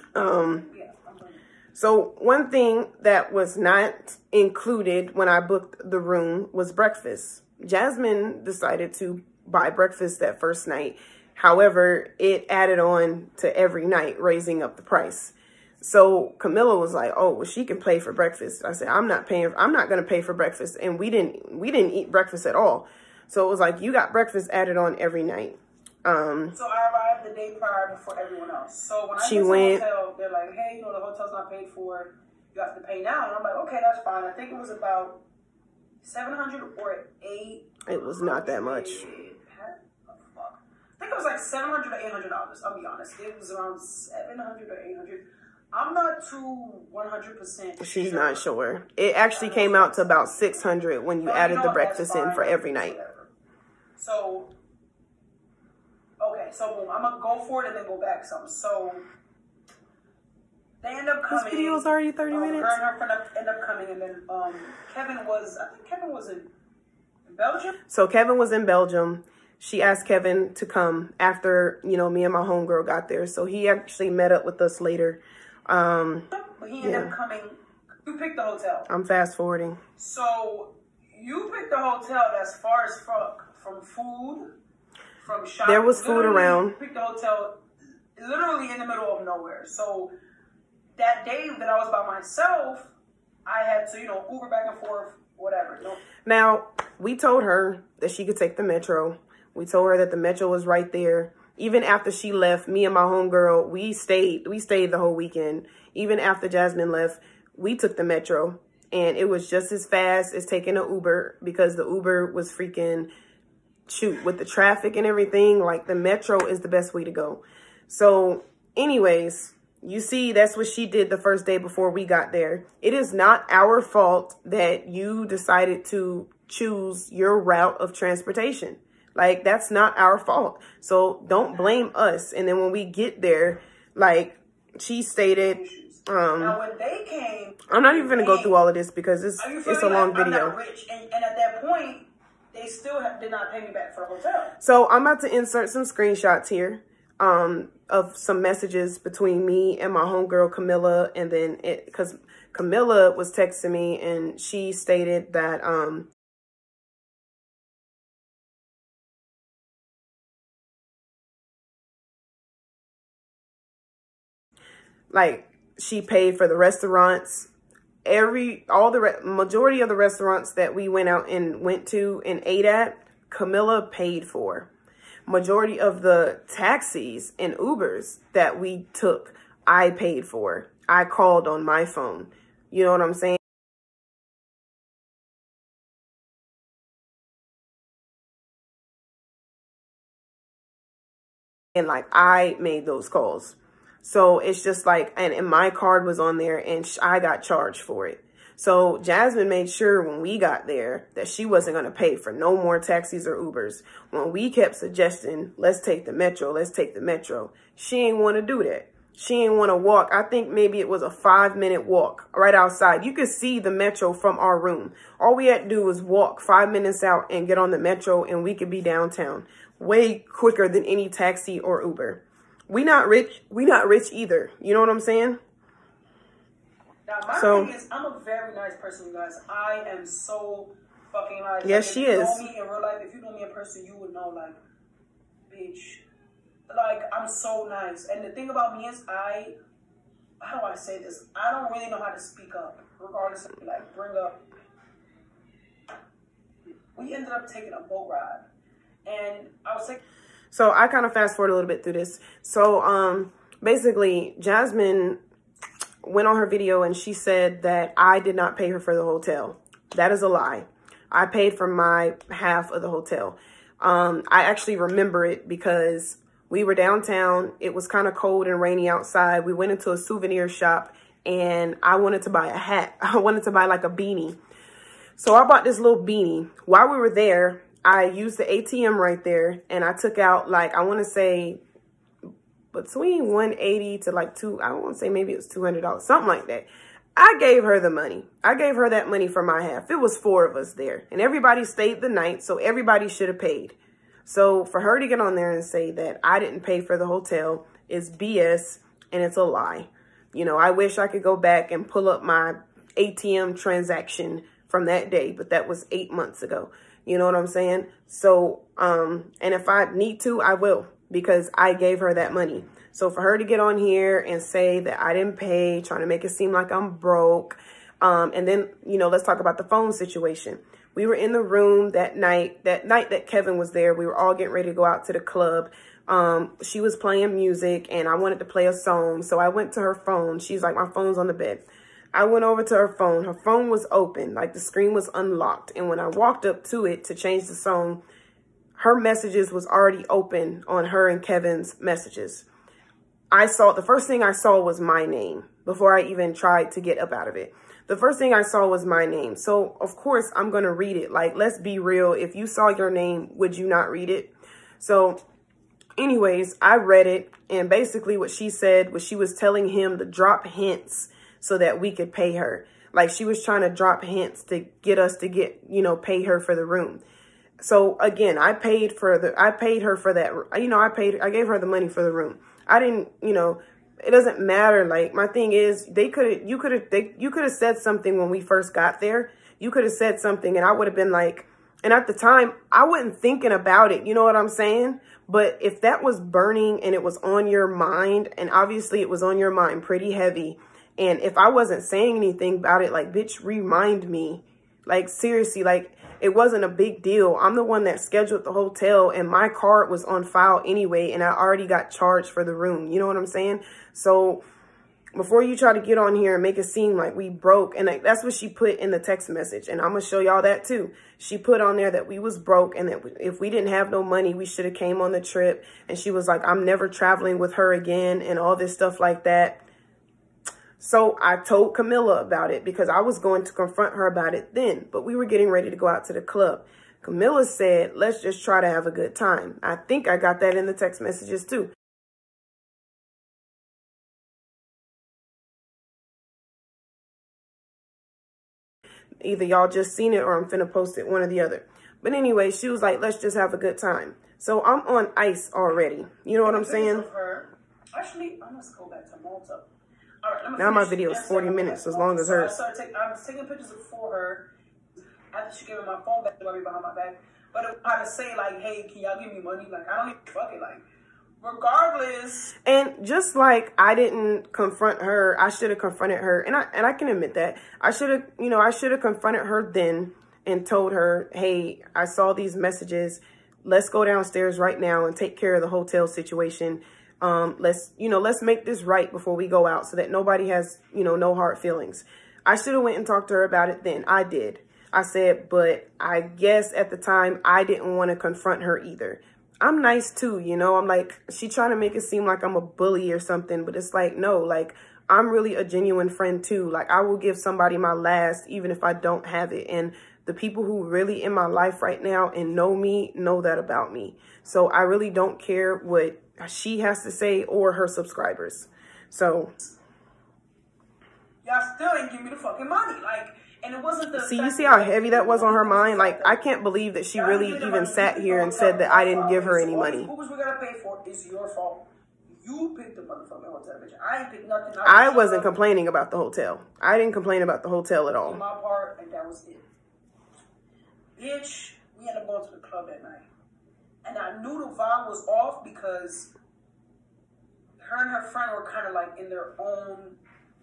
A: So one thing that was not included when I booked the room was breakfast. Jasmine decided to buy breakfast that first night. However, it added on to every night, raising up the price. So Camilla was like, "Oh, well, she can pay for breakfast." I said, "I'm not paying. I'm not going to pay for breakfast." And we didn't eat breakfast at all. So it was like, you got breakfast added on every night.
B: So I arrived the day prior before everyone else. So when I get to the hotel, they're like, "Hey, you know, the hotel's not paid for. You have to pay now." And I'm like, "Okay, that's fine." I think it was about 700 or 8.
A: It was not that much.
B: I think it was like $700 or $800. I'll be honest. It was around 700 or 800. I'm not too 100%
A: She's not sure. It actually came out to about 600 when you added the breakfast in for every night.
B: Whatever. So, okay. So, boom. I'm going to go for it and then go back some. So, they end up coming.
A: This video is already 30 minutes.
B: Her and her friend end up coming. And then I think Kevin was in Belgium.
A: So, Kevin was in Belgium. She asked Kevin to come after, you know, me and my homegirl got there. So, he actually met up with us later.
B: But he ended up coming. You picked the hotel.
A: I'm fast forwarding.
B: So you picked the hotel that's far as fuck from food, from shopping.
A: There was food around.
B: You picked the hotel literally in the middle of nowhere. So that day that I was by myself, I had to, you know, Uber back and forth, whatever. You know?
A: Now, we told her that she could take the metro. We told her that the metro was right there. Even after she left, me and my homegirl, we stayed the whole weekend. Even after Jasmine left, we took the metro. And it was just as fast as taking an Uber because the Uber was freaking, shoot, with the traffic and everything, like the metro is the best way to go. So anyways, you see, that's what she did the first day before we got there. It is not our fault that you decided to choose your route of transportation. Like, that's not our fault. So don't blame us. And then when we get there, like she stated,
B: now when they came,
A: I'm not even going to go through all of this because it's a long video.
B: I'm not rich. And at that point, they still did not pay me back for the hotel.
A: So I'm about to insert some screenshots here of some messages between me and my homegirl Camilla. And then because Camilla was texting me and she stated that like she paid for the restaurants, majority of the restaurants that we went to and ate at, Camilla paid for. Majority of the taxis and Ubers that we took, I paid for. I called on my phone. You know what I'm saying? And like, I made those calls. So it's just like, and my card was on there and I got charged for it. So Jasmine made sure when we got there that she wasn't going to pay for no more taxis or Ubers. When we kept suggesting, let's take the metro, let's take the metro, she ain't want to do that. She ain't want to walk. I think maybe it was a 5-minute walk right outside. You could see the metro from our room. All we had to do was walk 5 minutes out and get on the metro and we could be downtown way quicker than any taxi or Uber. We not rich. We not rich either. You know what I'm saying?
B: Now, my thing is, I'm a very nice person, you guys. I am so fucking nice.
A: Yes,
B: like,
A: she is.
B: If you know me in real life, if you know me in person, you would know, like, bitch. Like, I'm so nice. And the thing about me is, how do I say this? I don't really know how to speak up, regardless of, like, bring up. We ended up taking a boat ride. And I was like,
A: so I kind of fast forward a little bit through this. So basically, Jasmine went on her video and she said that I did not pay her for the hotel. That is a lie. I paid for my half of the hotel. I actually remember it because we were downtown. It was kind of cold and rainy outside. We went into a souvenir shop and I wanted to buy a hat. I wanted to buy like a beanie. So I bought this little beanie. While we were there, I used the ATM right there and I took out like, I want to say between 180 to like I want to say maybe it was $200, something like that. I gave her the money. I gave her that money for my half. It was 4 of us there and everybody stayed the night. So everybody should have paid. So for her to get on there and say that I didn't pay for the hotel is BS and it's a lie. You know, I wish I could go back and pull up my ATM transaction from that day, but that was 8 months ago. You know what I'm saying? So, and if I need to, I will, because I gave her that money. So for her to get on here and say that I didn't pay, trying to make it seem like I'm broke. And then, you know, let's talk about the phone situation. We were in the room that night that Kevin was there. We were all getting ready to go out to the club. She was playing music and I wanted to play a song. So I went to her phone. She's like, my phone's on the bed. I went over to her phone. Her phone was open, like the screen was unlocked. And when I walked up to it to change the song, her messages was already open on her and Kevin's messages. The first thing I saw was my name before I even tried to get up out of it. The first thing I saw was my name. So, of course, I'm going to read it. Like, let's be real. If you saw your name, would you not read it? So, anyways, I read it. And basically what she said was she was telling him to drop hints so that we could pay her. Like, she was trying to drop hints to get us to pay her for the room. So, again, I paid her for that. You know, I gave her the money for the room. I didn't, you know, it doesn't matter. Like, my thing is, you could have said something when we first got there. You could have said something and I would have been like, and at the time I wasn't thinking about it. You know what I'm saying? But if that was burning and it was on your mind, and obviously it was on your mind pretty heavy. And if I wasn't saying anything about it, like, bitch, remind me, like, seriously, like, it wasn't a big deal. I'm the one that scheduled the hotel and my card was on file anyway. And I already got charged for the room. You know what I'm saying? So before you try to get on here and make it seem like we broke, and that's what she put in the text message. And I'm going to show y'all that too. She put on there that we was broke and that if we didn't have no money, we should have came on the trip. And she was like, I'm never traveling with her again and all this stuff like that. So I told Camilla about it because I was going to confront her about it then, but we were getting ready to go out to the club. Camilla said, let's just try to have a good time. I think I got that in the text messages too. Either y'all just seen it or I'm finna post it, one or the other. But anyway, she was like, let's just have a good time. So I'm on ice already. You know what I'm saying?
B: Actually, I must go back to Malta. All right,
A: now my video is 40 minutes, as long as hers.
B: I was taking pictures for her after she gave me my phone back behind my back. But it was to say, like, hey, can y'all give me money? Like, I don't even fuck it. Like, regardless.
A: And just like I didn't confront her, I should have confronted her. And I can admit that. I should have confronted her then and told her, hey, I saw these messages. Let's go downstairs right now and take care of the hotel situation. Let's make this right before we go out so that nobody has, no hard feelings. I should have went and talked to her about it then. I did. I said, but I guess at the time I didn't want to confront her either. I'm nice too, I'm like, she trying to make it seem like I'm a bully or something, but it's like, no, like, I'm really a genuine friend too. Like, I will give somebody my last, even if I don't have it. And the people who really in my life right now and know me, know that about me. So I really don't care what she has to say or her subscribers. So
B: y'all still ain't give me the fucking money. Like, and it wasn't the
A: you see how heavy that was on her mind? Like, I can't believe that she really even sat here and said that I didn't give her any money.
B: What was we gonna pay for is your fault. You picked the motherfucking hotel, bitch. I ain't picked nothing.
A: I wasn't complaining about the hotel. I didn't complain about the hotel at all.
B: My part, and that was it. Bitch, we ended up going to the club that night. And I knew the vibe was off because her and her friend were kind of like in their own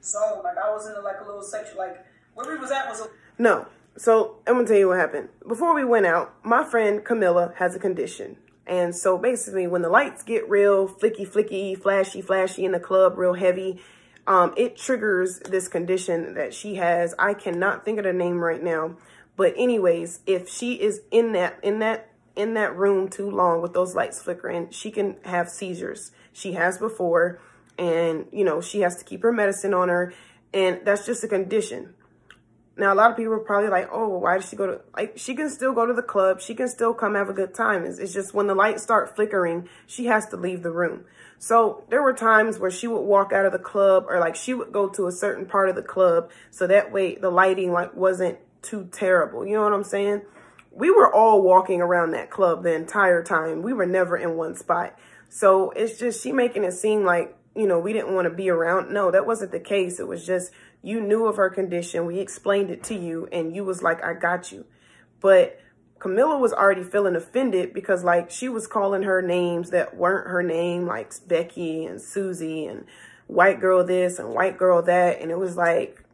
B: zone. Like, I was in like a little section, like where we was at was a...
A: No. So I'm going to tell you what happened. Before we went out, my friend Camilla has a condition. And so basically when the lights get real flicky, flashy in the club, real heavy, it triggers this condition that she has. I cannot think of the name right now. But anyways, if she is in that room too long with those lights flickering, she can have seizures. She has before, and she has to keep her medicine on her, and that's just a condition. Now, a lot of people are probably like, oh, well, why does she go to, like, she can still go to the club. She can still come have a good time. It's just when the lights start flickering, she has to leave the room. So there were times where she would walk out of the club, or like she would go to a certain part of the club. So that way the lighting like wasn't too terrible. You know what I'm saying? We were all walking around that club the entire time. We were never in one spot. So it's just she making it seem like, you know, we didn't want to be around. No, that wasn't the case. It was just, you knew of her condition. We explained it to you and you was like, I got you. But Camilla was already feeling offended because like she was calling her names that weren't her name, like Becky and Susie and white girl this and white girl that. And it was like,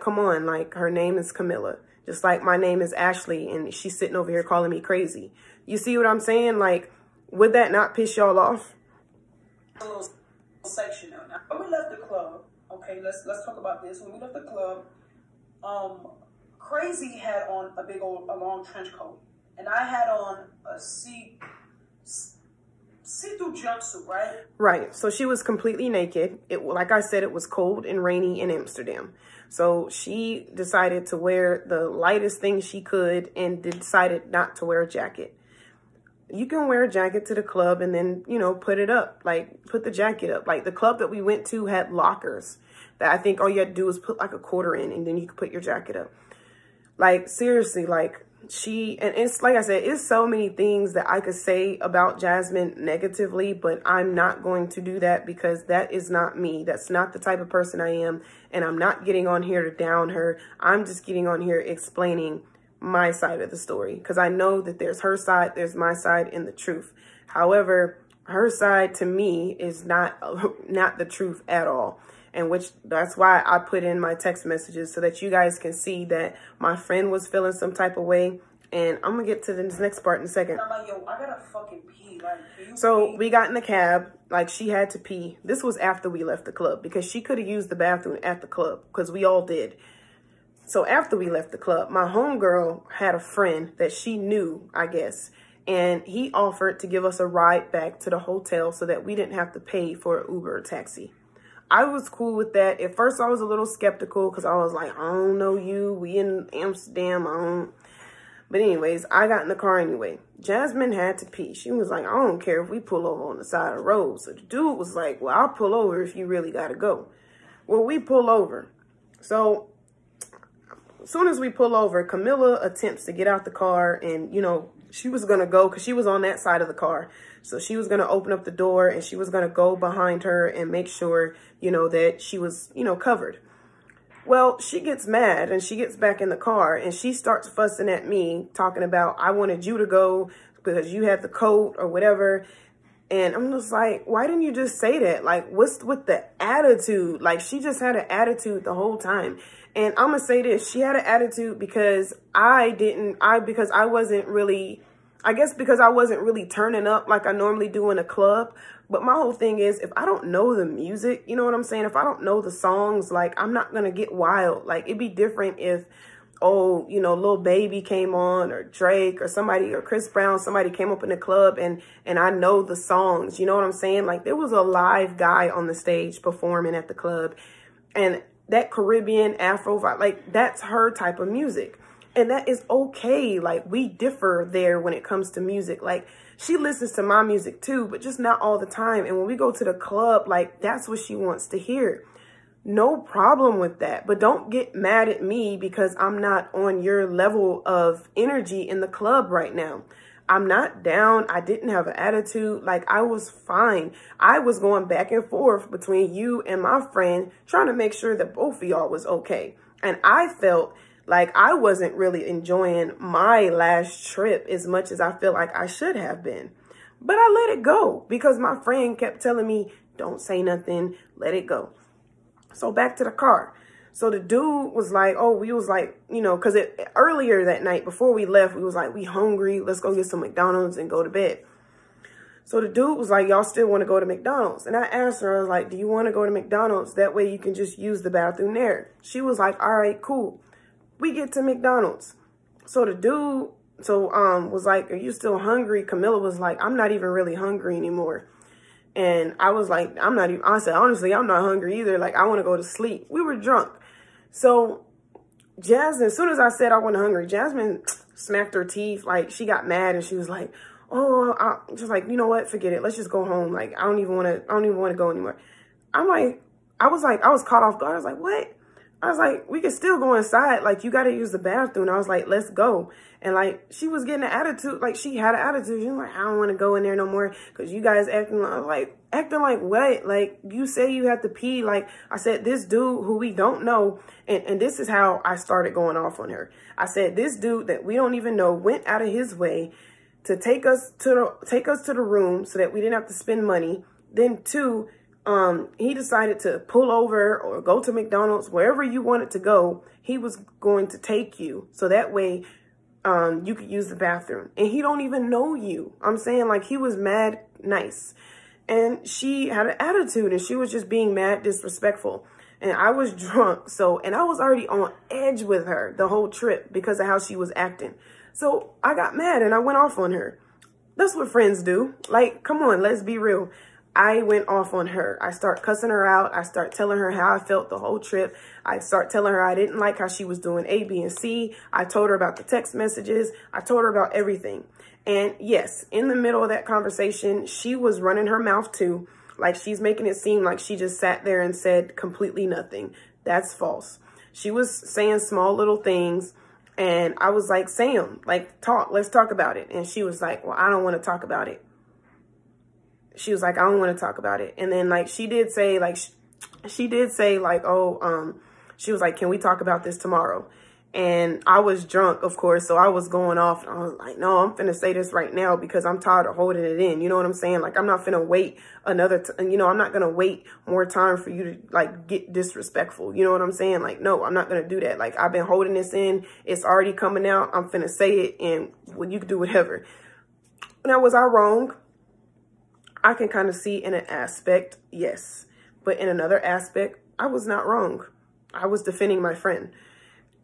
A: come on, like her name is Camilla. Just like my name is Ashley and she's sitting over here calling me crazy. You see what I'm saying? Like, would that not piss y'all off?
B: A little section now. When we left the club, okay, let's talk about this. When we left the club, Crazy had on a long trench coat, and I had on a see-through jumpsuit, right?
A: Right. So she was completely naked. Like I said, it was cold and rainy in Amsterdam. So she decided to wear the lightest thing she could and decided not to wear a jacket. You can wear a jacket to the club and then, you know, put it up, like put the jacket up. Like the club that we went to had lockers that I think all you had to do was put like a quarter in and then you could put your jacket up. Like seriously, like and it's like I said, it's so many things that I could say about Jasmine negatively, but I'm not going to do that because that is not me. That's not the type of person I am. And I'm not getting on here to down her. I'm just getting on here explaining my side of the story because I know that there's her side, there's my side, and the truth. However, her side to me is not the truth at all. And that's why I put in my text messages so that you guys can see that my friend was feeling some type of way. And I'm gonna get to this next part in a second.
B: I'm like, yo, I gotta fucking pee. Like,
A: so we got in the cab, like she had to pee. This was after we left the club because she could have used the bathroom at the club because we all did. So after we left the club, my homegirl had a friend that she knew, I guess, and he offered to give us a ride back to the hotel so that we didn't have to pay for an Uber or taxi. I was cool with that. At first, I was a little skeptical because I was like, I don't know you. We in Amsterdam. But anyways, I got in the car anyway. Jasmine had to pee. She was like, I don't care if we pull over on the side of the road. So the dude was like, well, I'll pull over if you really got to go. Well, we pull over. So as soon as we pull over, Camilla attempts to get out the car and, you know, she was going to go because she was on that side of the car. So she was going to open up the door and she was going to go behind her and make sure, you know, that she was, you know, covered. Well, she gets mad and she gets back in the car and she starts fussing at me, talking about, I wanted you to go because you had the coat or whatever. And I'm just like, why didn't you just say that? Like, what's with the attitude? Like, she just had an attitude the whole time. And I'm going to say this. She had an attitude because I wasn't really turning up like I normally do in a club. But my whole thing is, if I don't know the music, you know what I'm saying? If I don't know the songs, like, I'm not going to get wild. Like, it'd be different if, oh, you know, Lil Baby came on or Drake or somebody or Chris Brown, somebody came up in the club and I know the songs. You know what I'm saying? Like, there was a live guy on the stage performing at the club. And that Caribbean Afro vibe, like, that's her type of music. And that is okay. Like, we differ there when it comes to music. Like, she listens to my music too, but just not all the time. And when we go to the club, like, that's what she wants to hear. No problem with that. But don't get mad at me because I'm not on your level of energy in the club right now. I'm not down. I didn't have an attitude. Like, I was fine. I was going back and forth between you and my friend, trying to make sure that both of y'all was okay. And I felt like I wasn't really enjoying my last trip as much as I feel like I should have been. But I let it go because my friend kept telling me, don't say nothing, let it go. So back to the car. So the dude was like, oh, we was like, you know, because earlier that night before we left, we was like, we hungry. Let's go get some McDonald's and go to bed. So the dude was like, y'all still want to go to McDonald's? And I asked her, I was like, do you want to go to McDonald's? That way you can just use the bathroom there. She was like, all right, cool. We get to McDonald's. So the dude was like, are you still hungry? Camilla was like, I'm not even really hungry anymore. And I was like, I said, honestly, I'm not hungry either. Like, I want to go to sleep. We were drunk. So Jasmine, as soon as I said I wasn't hungry, Jasmine smacked her teeth. Like, she got mad and she was like, oh, I'm just like, you know what? Forget it. Let's just go home. Like, I don't even want to go anymore. I was caught off guard. I was like, what? I was like, we can still go inside. Like, you got to use the bathroom. And I was like, let's go. And like, she was getting an attitude. Like, she had an attitude. She was like, I don't want to go in there no more because you guys acting like what? Like, you say you have to pee. Like, I said, this dude who we don't know. And this is how I started going off on her. I said, this dude that we don't even know went out of his way to take us to the room so that we didn't have to spend money. Then two, he decided to pull over or go to McDonald's, wherever you wanted to go. He was going to take you so that way you could use the bathroom. And he don't even know you. I'm saying, like, he was mad nice. And she had an attitude and she was just being mad disrespectful. And I was drunk. And I was already on edge with her the whole trip because of how she was acting. So I got mad and I went off on her. That's what friends do. Like, come on, let's be real. I went off on her. I start cussing her out. I start telling her how I felt the whole trip. I start telling her I didn't like how she was doing A, B, and C. I told her about the text messages. I told her about everything. And yes, in the middle of that conversation, she was running her mouth too. Like, she's making it seem like she just sat there and said completely nothing. That's false. She was saying small little things. And I was like, Sam, like, let's talk about it. And she was like, well, I don't want to talk about it. She was like, I don't want to talk about it. And then, like, she did say, like, she was like, can we talk about this tomorrow? And I was drunk, of course, so I was going off. And I was like, no, I'm finna say this right now because I'm tired of holding it in. You know what I'm saying? Like, I'm not finna wait I'm not going to wait more time for you to, like, get disrespectful. You know what I'm saying? Like, no, I'm not going to do that. Like, I've been holding this in. It's already coming out. I'm finna say it, and well, you can do whatever. Now, was I wrong? I can kind of see in an aspect, yes. But in another aspect, I was not wrong. I was defending my friend.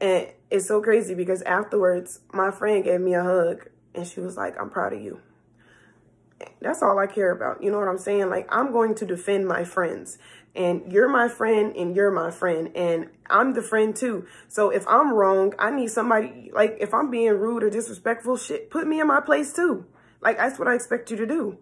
A: And it's so crazy because afterwards, my friend gave me a hug and she was like, I'm proud of you. That's all I care about. You know what I'm saying? Like, I'm going to defend my friends. And you're my friend and you're my friend. And I'm the friend too. So if I'm wrong, I need somebody, like, if I'm being rude or disrespectful, shit, put me in my place too. Like, that's what I expect you to do.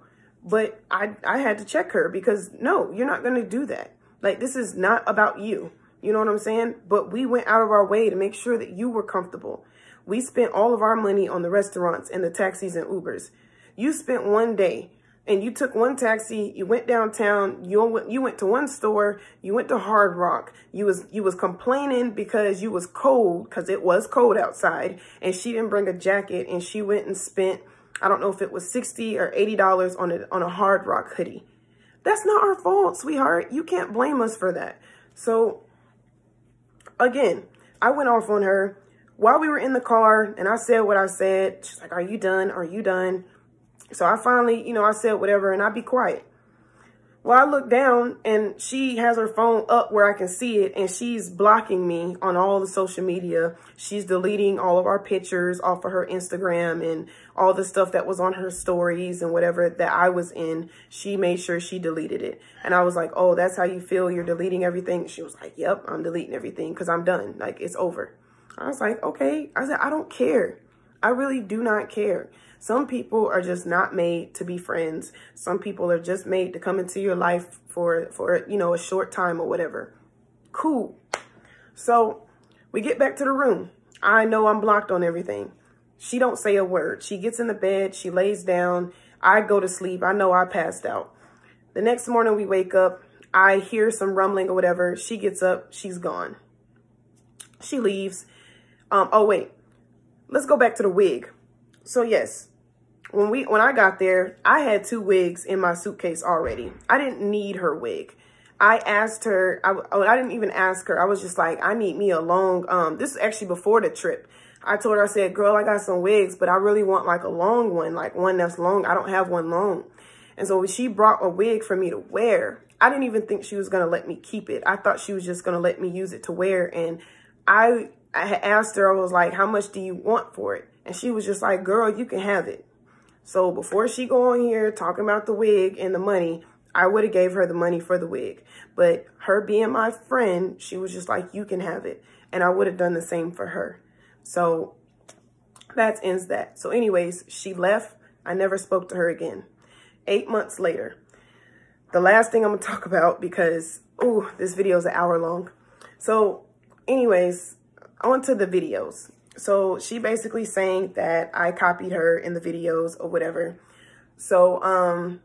A: But I had to check her because, no, you're not going to do that. Like, this is not about you. You know what I'm saying? But we went out of our way to make sure that you were comfortable. We spent all of our money on the restaurants and the taxis and Ubers. You spent one day and you took one taxi. You went downtown. You went to one store. You went to Hard Rock. You was complaining because you was cold because it was cold outside. And she didn't bring a jacket. And she went and spent, I don't know if it was $60 or $80 on a Hard Rock hoodie. That's not our fault, sweetheart. You can't blame us for that. So, again, I went off on her while we were in the car and I said what I said. She's like, are you done? Are you done? So I finally, I said whatever and I be quiet. Well, I look down and she has her phone up where I can see it and she's blocking me on all the social media. She's deleting all of our pictures off of her Instagram and all the stuff that was on her stories and whatever that I was in. She made sure she deleted it. And I was like, oh, that's how you feel? You're deleting everything? She was like, yep, I'm deleting everything because I'm done. Like, it's over. I was like, okay. I said, I don't care. I really do not care. Some people are just not made to be friends. Some people are just made to come into your life for a short time or whatever. Cool. So we get back to the room. I know I'm blocked on everything. She don't say a word. She gets in the bed. She lays down. I go to sleep. I know I passed out. The next morning we wake up. I hear some rumbling or whatever. She gets up. She's gone. She leaves. Oh, wait. Let's go back to the wig. So, yes. When I got there, I had 2 wigs in my suitcase already. I didn't need her wig. I asked her, I didn't even ask her. I was just like, I need me a long, this is actually before the trip. I told her, I said, girl, I got some wigs, but I really want like a long one, like one that's long. I don't have one long. And so she brought a wig for me to wear. I didn't even think she was going to let me keep it. I thought she was just going to let me use it to wear. And I asked her, I was like, how much do you want for it? And she was just like, girl, you can have it. So before she go on here talking about the wig and the money, I would have gave her the money for the wig. But her being my friend, she was just like, you can have it. And I would have done the same for her. So that ends that. So anyways, she left. I never spoke to her again. 8 months later, the last thing I'm going to talk about because, ooh, this video is an hour long. So anyways, on to the videos. So she basically saying that I copied her in the videos or whatever. So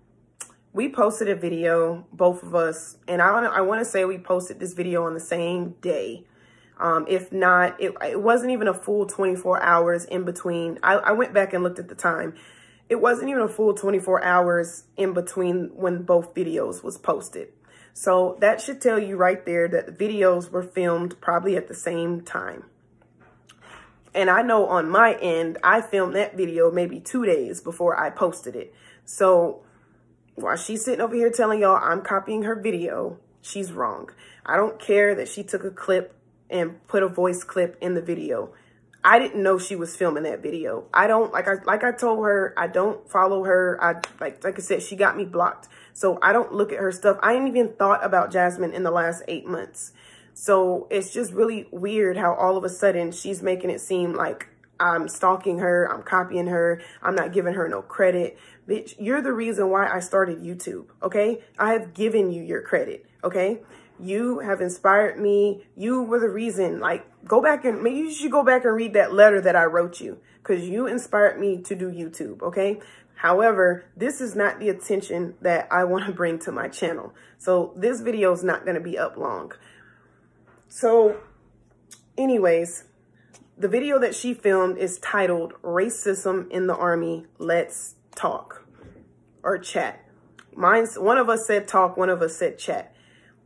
A: we posted a video, both of us, and I want to say we posted this video on the same day. If not, it wasn't even a full 24 hours in between. I went back and looked at the time. It wasn't even a full 24 hours in between when both videos was posted. So that should tell you right there that the videos were filmed probably at the same time. And I know on my end, I filmed that video maybe 2 days before I posted it. So while she's sitting over here telling y'all I'm copying her video, she's wrong. I don't care that she took a clip and put a voice clip in the video. I didn't know she was filming that video. I don't, like I told her, I don't follow her. Like I said, she got me blocked. So I don't look at her stuff. I ain't even thought about Jasmine in the last 8 months. So it's just really weird how all of a sudden she's making it seem like I'm stalking her, I'm copying her, I'm not giving her no credit. Bitch, you're the reason why I started YouTube, okay? I have given you your credit, okay? You have inspired me. You were the reason. Like, go back and maybe you should go back and read that letter that I wrote you, because you inspired me to do YouTube, okay? However, this is not the attention that I want to bring to my channel. So this video is not going to be up long. So anyways, the video that she filmed is titled Racism in the Army, Let's Talk or Chat. One of us said talk, one of us said chat.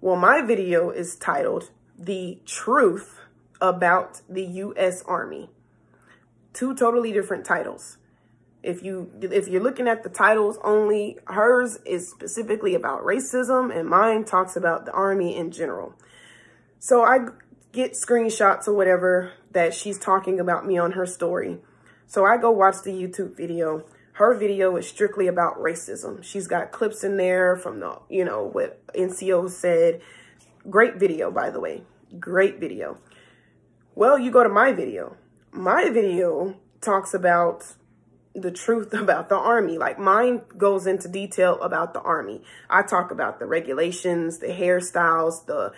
A: Well, my video is titled The Truth About the U.S. Army. Two totally different titles. If you're looking at the titles only, hers is specifically about racism and mine talks about the Army in general. So I get screenshots or whatever that she's talking about me on her story. So I go watch the YouTube video. Her video is strictly about racism. She's got clips in there from the, you know, what NCO said. Great video, by the way. Great video. Well, you go to my video. My video talks about the truth about the Army. Like, mine goes into detail about the Army. I talk about the regulations, the hairstyles, the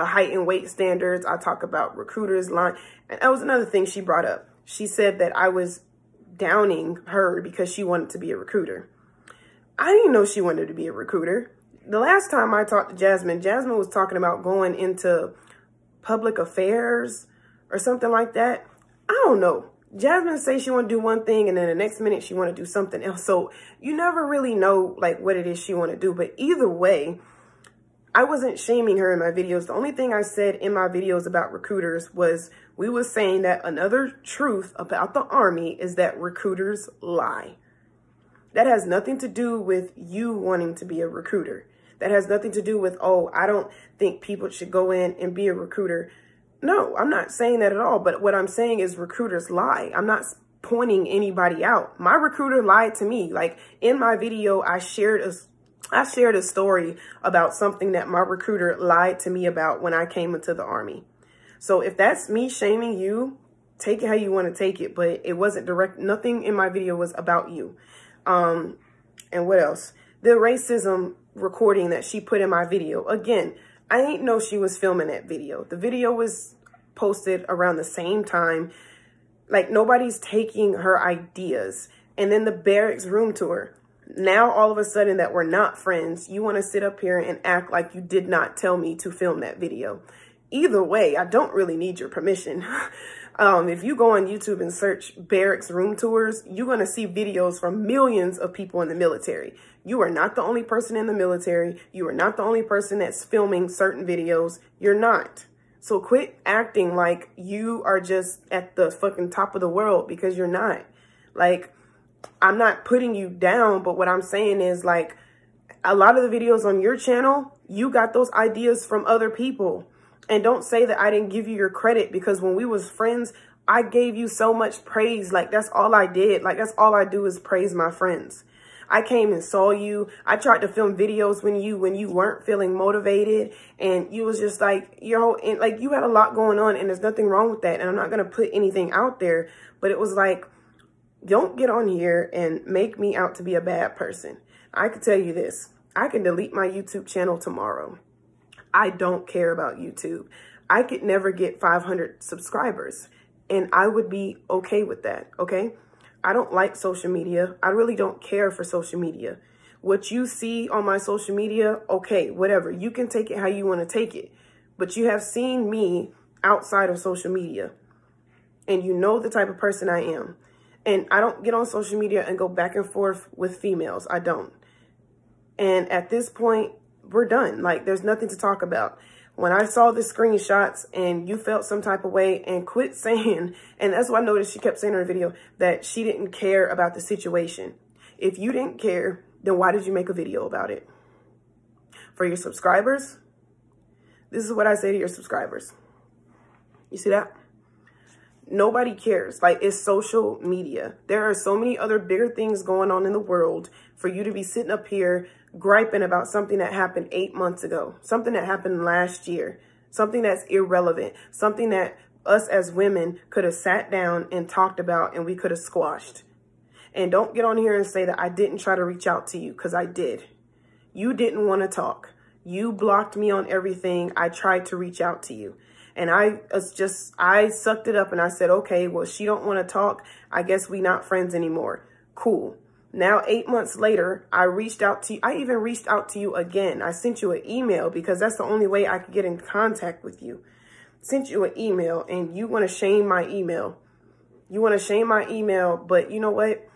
A: height and weight standards. I talk about recruiters line. And that was another thing she brought up. She said that I was downing her because she wanted to be a recruiter. I didn't know she wanted to be a recruiter. The last time I talked to Jasmine, Jasmine was talking about going into public affairs or something like that. I don't know. Jasmine says she want to do one thing and then the next minute she want to do something else. So you never really know like what it is she want to do. But either way, I wasn't shaming her in my videos. The only thing I said in my videos about recruiters was we was saying that another truth about the Army is that recruiters lie. That has nothing to do with you wanting to be a recruiter. That has nothing to do with, oh, I don't think people should go in and be a recruiter. No, I'm not saying that at all. But what I'm saying is recruiters lie. I'm not pointing anybody out. My recruiter lied to me. Like in my video, I shared a story about something that my recruiter lied to me about when I came into the Army. So if that's me shaming you, take it how you want to take it. But it wasn't direct. Nothing in my video was about you. And what else? The racism recording that she put in my video. Again, I didn't know she was filming that video. The video was posted around the same time. Like, nobody's taking her ideas. And then the barracks room tour. Now, all of a sudden that we're not friends, you want to sit up here and act like you did not tell me to film that video. Either way, I don't really need your permission. If you go on YouTube and search barracks room tours, you're going to see videos from millions of people in the military. You are not the only person in the military. You are not the only person that's filming certain videos. You're not. So quit acting like you are just at the fucking top of the world, because you're not. Like, I'm not putting you down, but what I'm saying is, like, a lot of the videos on your channel, you got those ideas from other people. And don't say that I didn't give you your credit, because when we was friends, I gave you so much praise. Like, that's all I did. Like, that's all I do is praise my friends. I came and saw you. I tried to film videos when you weren't feeling motivated, and you was just like, like, you had a lot going on, and there's nothing wrong with that. And I'm not going to put anything out there, but it was like, don't get on here and make me out to be a bad person. I can tell you this. I can delete my YouTube channel tomorrow. I don't care about YouTube. I could never get 500 subscribers, and I would be okay with that, okay? I don't like social media. I really don't care for social media. What you see on my social media, okay, whatever. You can take it how you want to take it. But you have seen me outside of social media, and you know the type of person I am. And I don't get on social media and go back and forth with females. I don't. And at this point, we're done. Like, there's nothing to talk about. When I saw the screenshots and you felt some type of way, and quit saying, and that's what I noticed she kept saying in her video, that she didn't care about the situation. If you didn't care, then why did you make a video about it? For your subscribers? This is what I say to your subscribers. You see that? Nobody cares. Like, it's social media. There are so many other bigger things going on in the world for you to be sitting up here griping about something that happened 8 months ago, something that happened last year, something that's irrelevant, something that us as women could have sat down and talked about and we could have squashed. And don't get on here and say that I didn't try to reach out to you, because I did. You didn't want to talk. You blocked me on everything. I tried to reach out to you. And I sucked it up and I said, okay, well, she don't want to talk. I guess we not friends anymore. Cool. Now, 8 months later, I reached out to you. I even reached out to you again. I sent you an email because that's the only way I could get in contact with you. Sent you an email, and you want to shame my email. You want to shame my email, but you know what?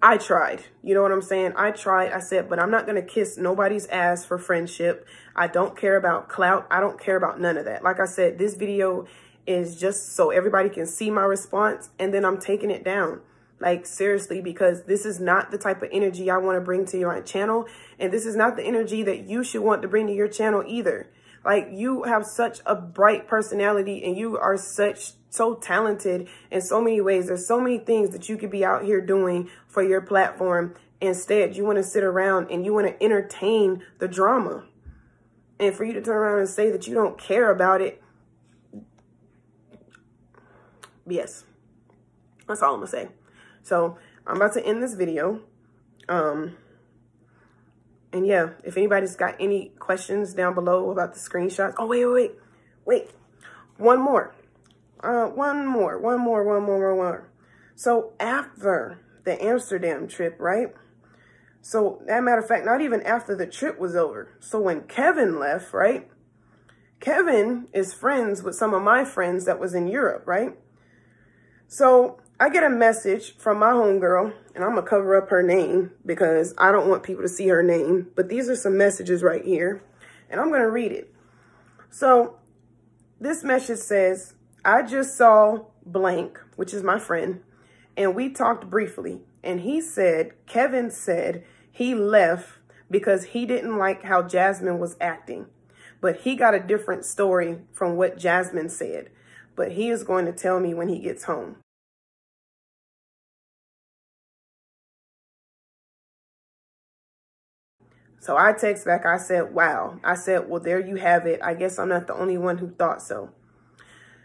A: I tried. You know what I'm saying? I tried. I said, but I'm not going to kiss nobody's ass for friendship. I don't care about clout. I don't care about none of that. Like I said, this video is just so everybody can see my response, and then I'm taking it down. Like, seriously, because this is not the type of energy I want to bring to your channel. And this is not the energy that you should want to bring to your channel either. Like, you have such a bright personality, and you are so talented in so many ways. There's so many things that you could be out here doing for your platform. Instead, you want to sit around and you want to entertain the drama. And for you to turn around and say that you don't care about it, yes, that's all I'm going to say. So I'm about to end this video. And yeah, if anybody's got any questions down below about the screenshots. Oh, wait. One more. So after the Amsterdam trip, right? So, as a matter of fact, not even after the trip was over. So when Kevin left, right? Kevin is friends with some of my friends that was in Europe, right? So I get a message from my homegirl, and I'm going to cover up her name because I don't want people to see her name. But these are some messages right here, and I'm going to read it. So this message says, I just saw blank, which is my friend, and we talked briefly. And he said, Kevin said he left because he didn't like how Jasmine was acting. But he got a different story from what Jasmine said. But he is going to tell me when he gets home. So I text back, I said, wow. I said, well, there you have it. I guess I'm not the only one who thought so.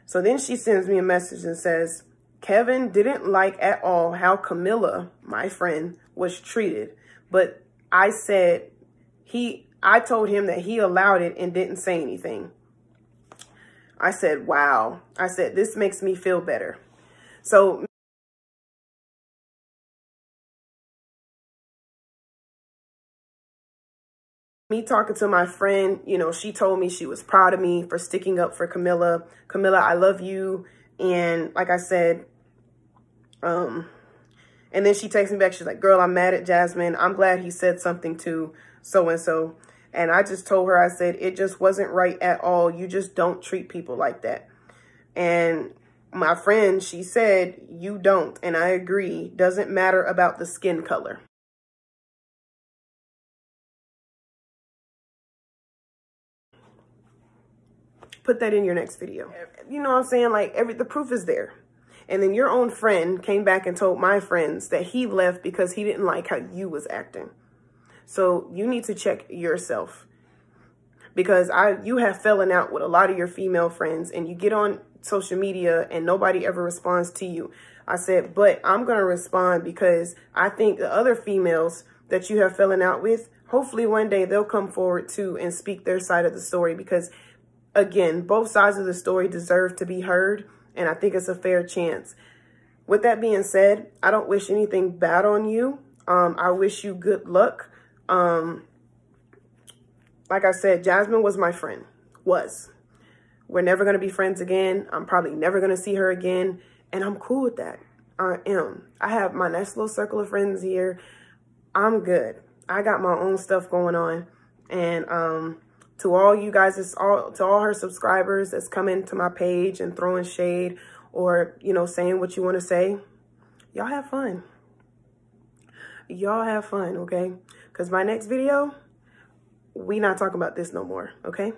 A: So then she sends me a message and says, Kevin didn't like at all how Camilla, my friend, was treated. But I said, I told him that he allowed it and didn't say anything. I said, wow. I said, this makes me feel better. So me talking to my friend, you know, she told me she was proud of me for sticking up for Camilla. Camilla, I love you. And like I said, and then she texts me back. She's like, girl, I'm mad at Jasmine. I'm glad he said something to so-and-so. And I just told her, I said, it just wasn't right at all. You just don't treat people like that. And my friend, she said, you don't. And I agree. Doesn't matter about the skin color. Put that in your next video. You know what I'm saying? Like, the proof is there. And then your own friend came back and told my friends that he left because he didn't like how you was acting. So you need to check yourself. Because you have fallen out with a lot of your female friends, and you get on social media and nobody ever responds to you. I said, but I'm going to respond because I think the other females that you have fallen out with, hopefully one day they'll come forward too and speak their side of the story. Because again, both sides of the story deserve to be heard, and I think it's a fair chance. With that being said, I don't wish anything bad on you. I wish you good luck. Like I said, Jasmine was my friend. We're never going to be friends again. I'm probably never going to see her again. And I'm cool with that. I am. I have my nice little circle of friends here. I'm good. I got my own stuff going on. And to all you guys, to all her subscribers that's coming to my page and throwing shade or, you know, saying what you want to say, y'all have fun. Y'all have fun, okay? Because my next video, we not talking about this no more, okay?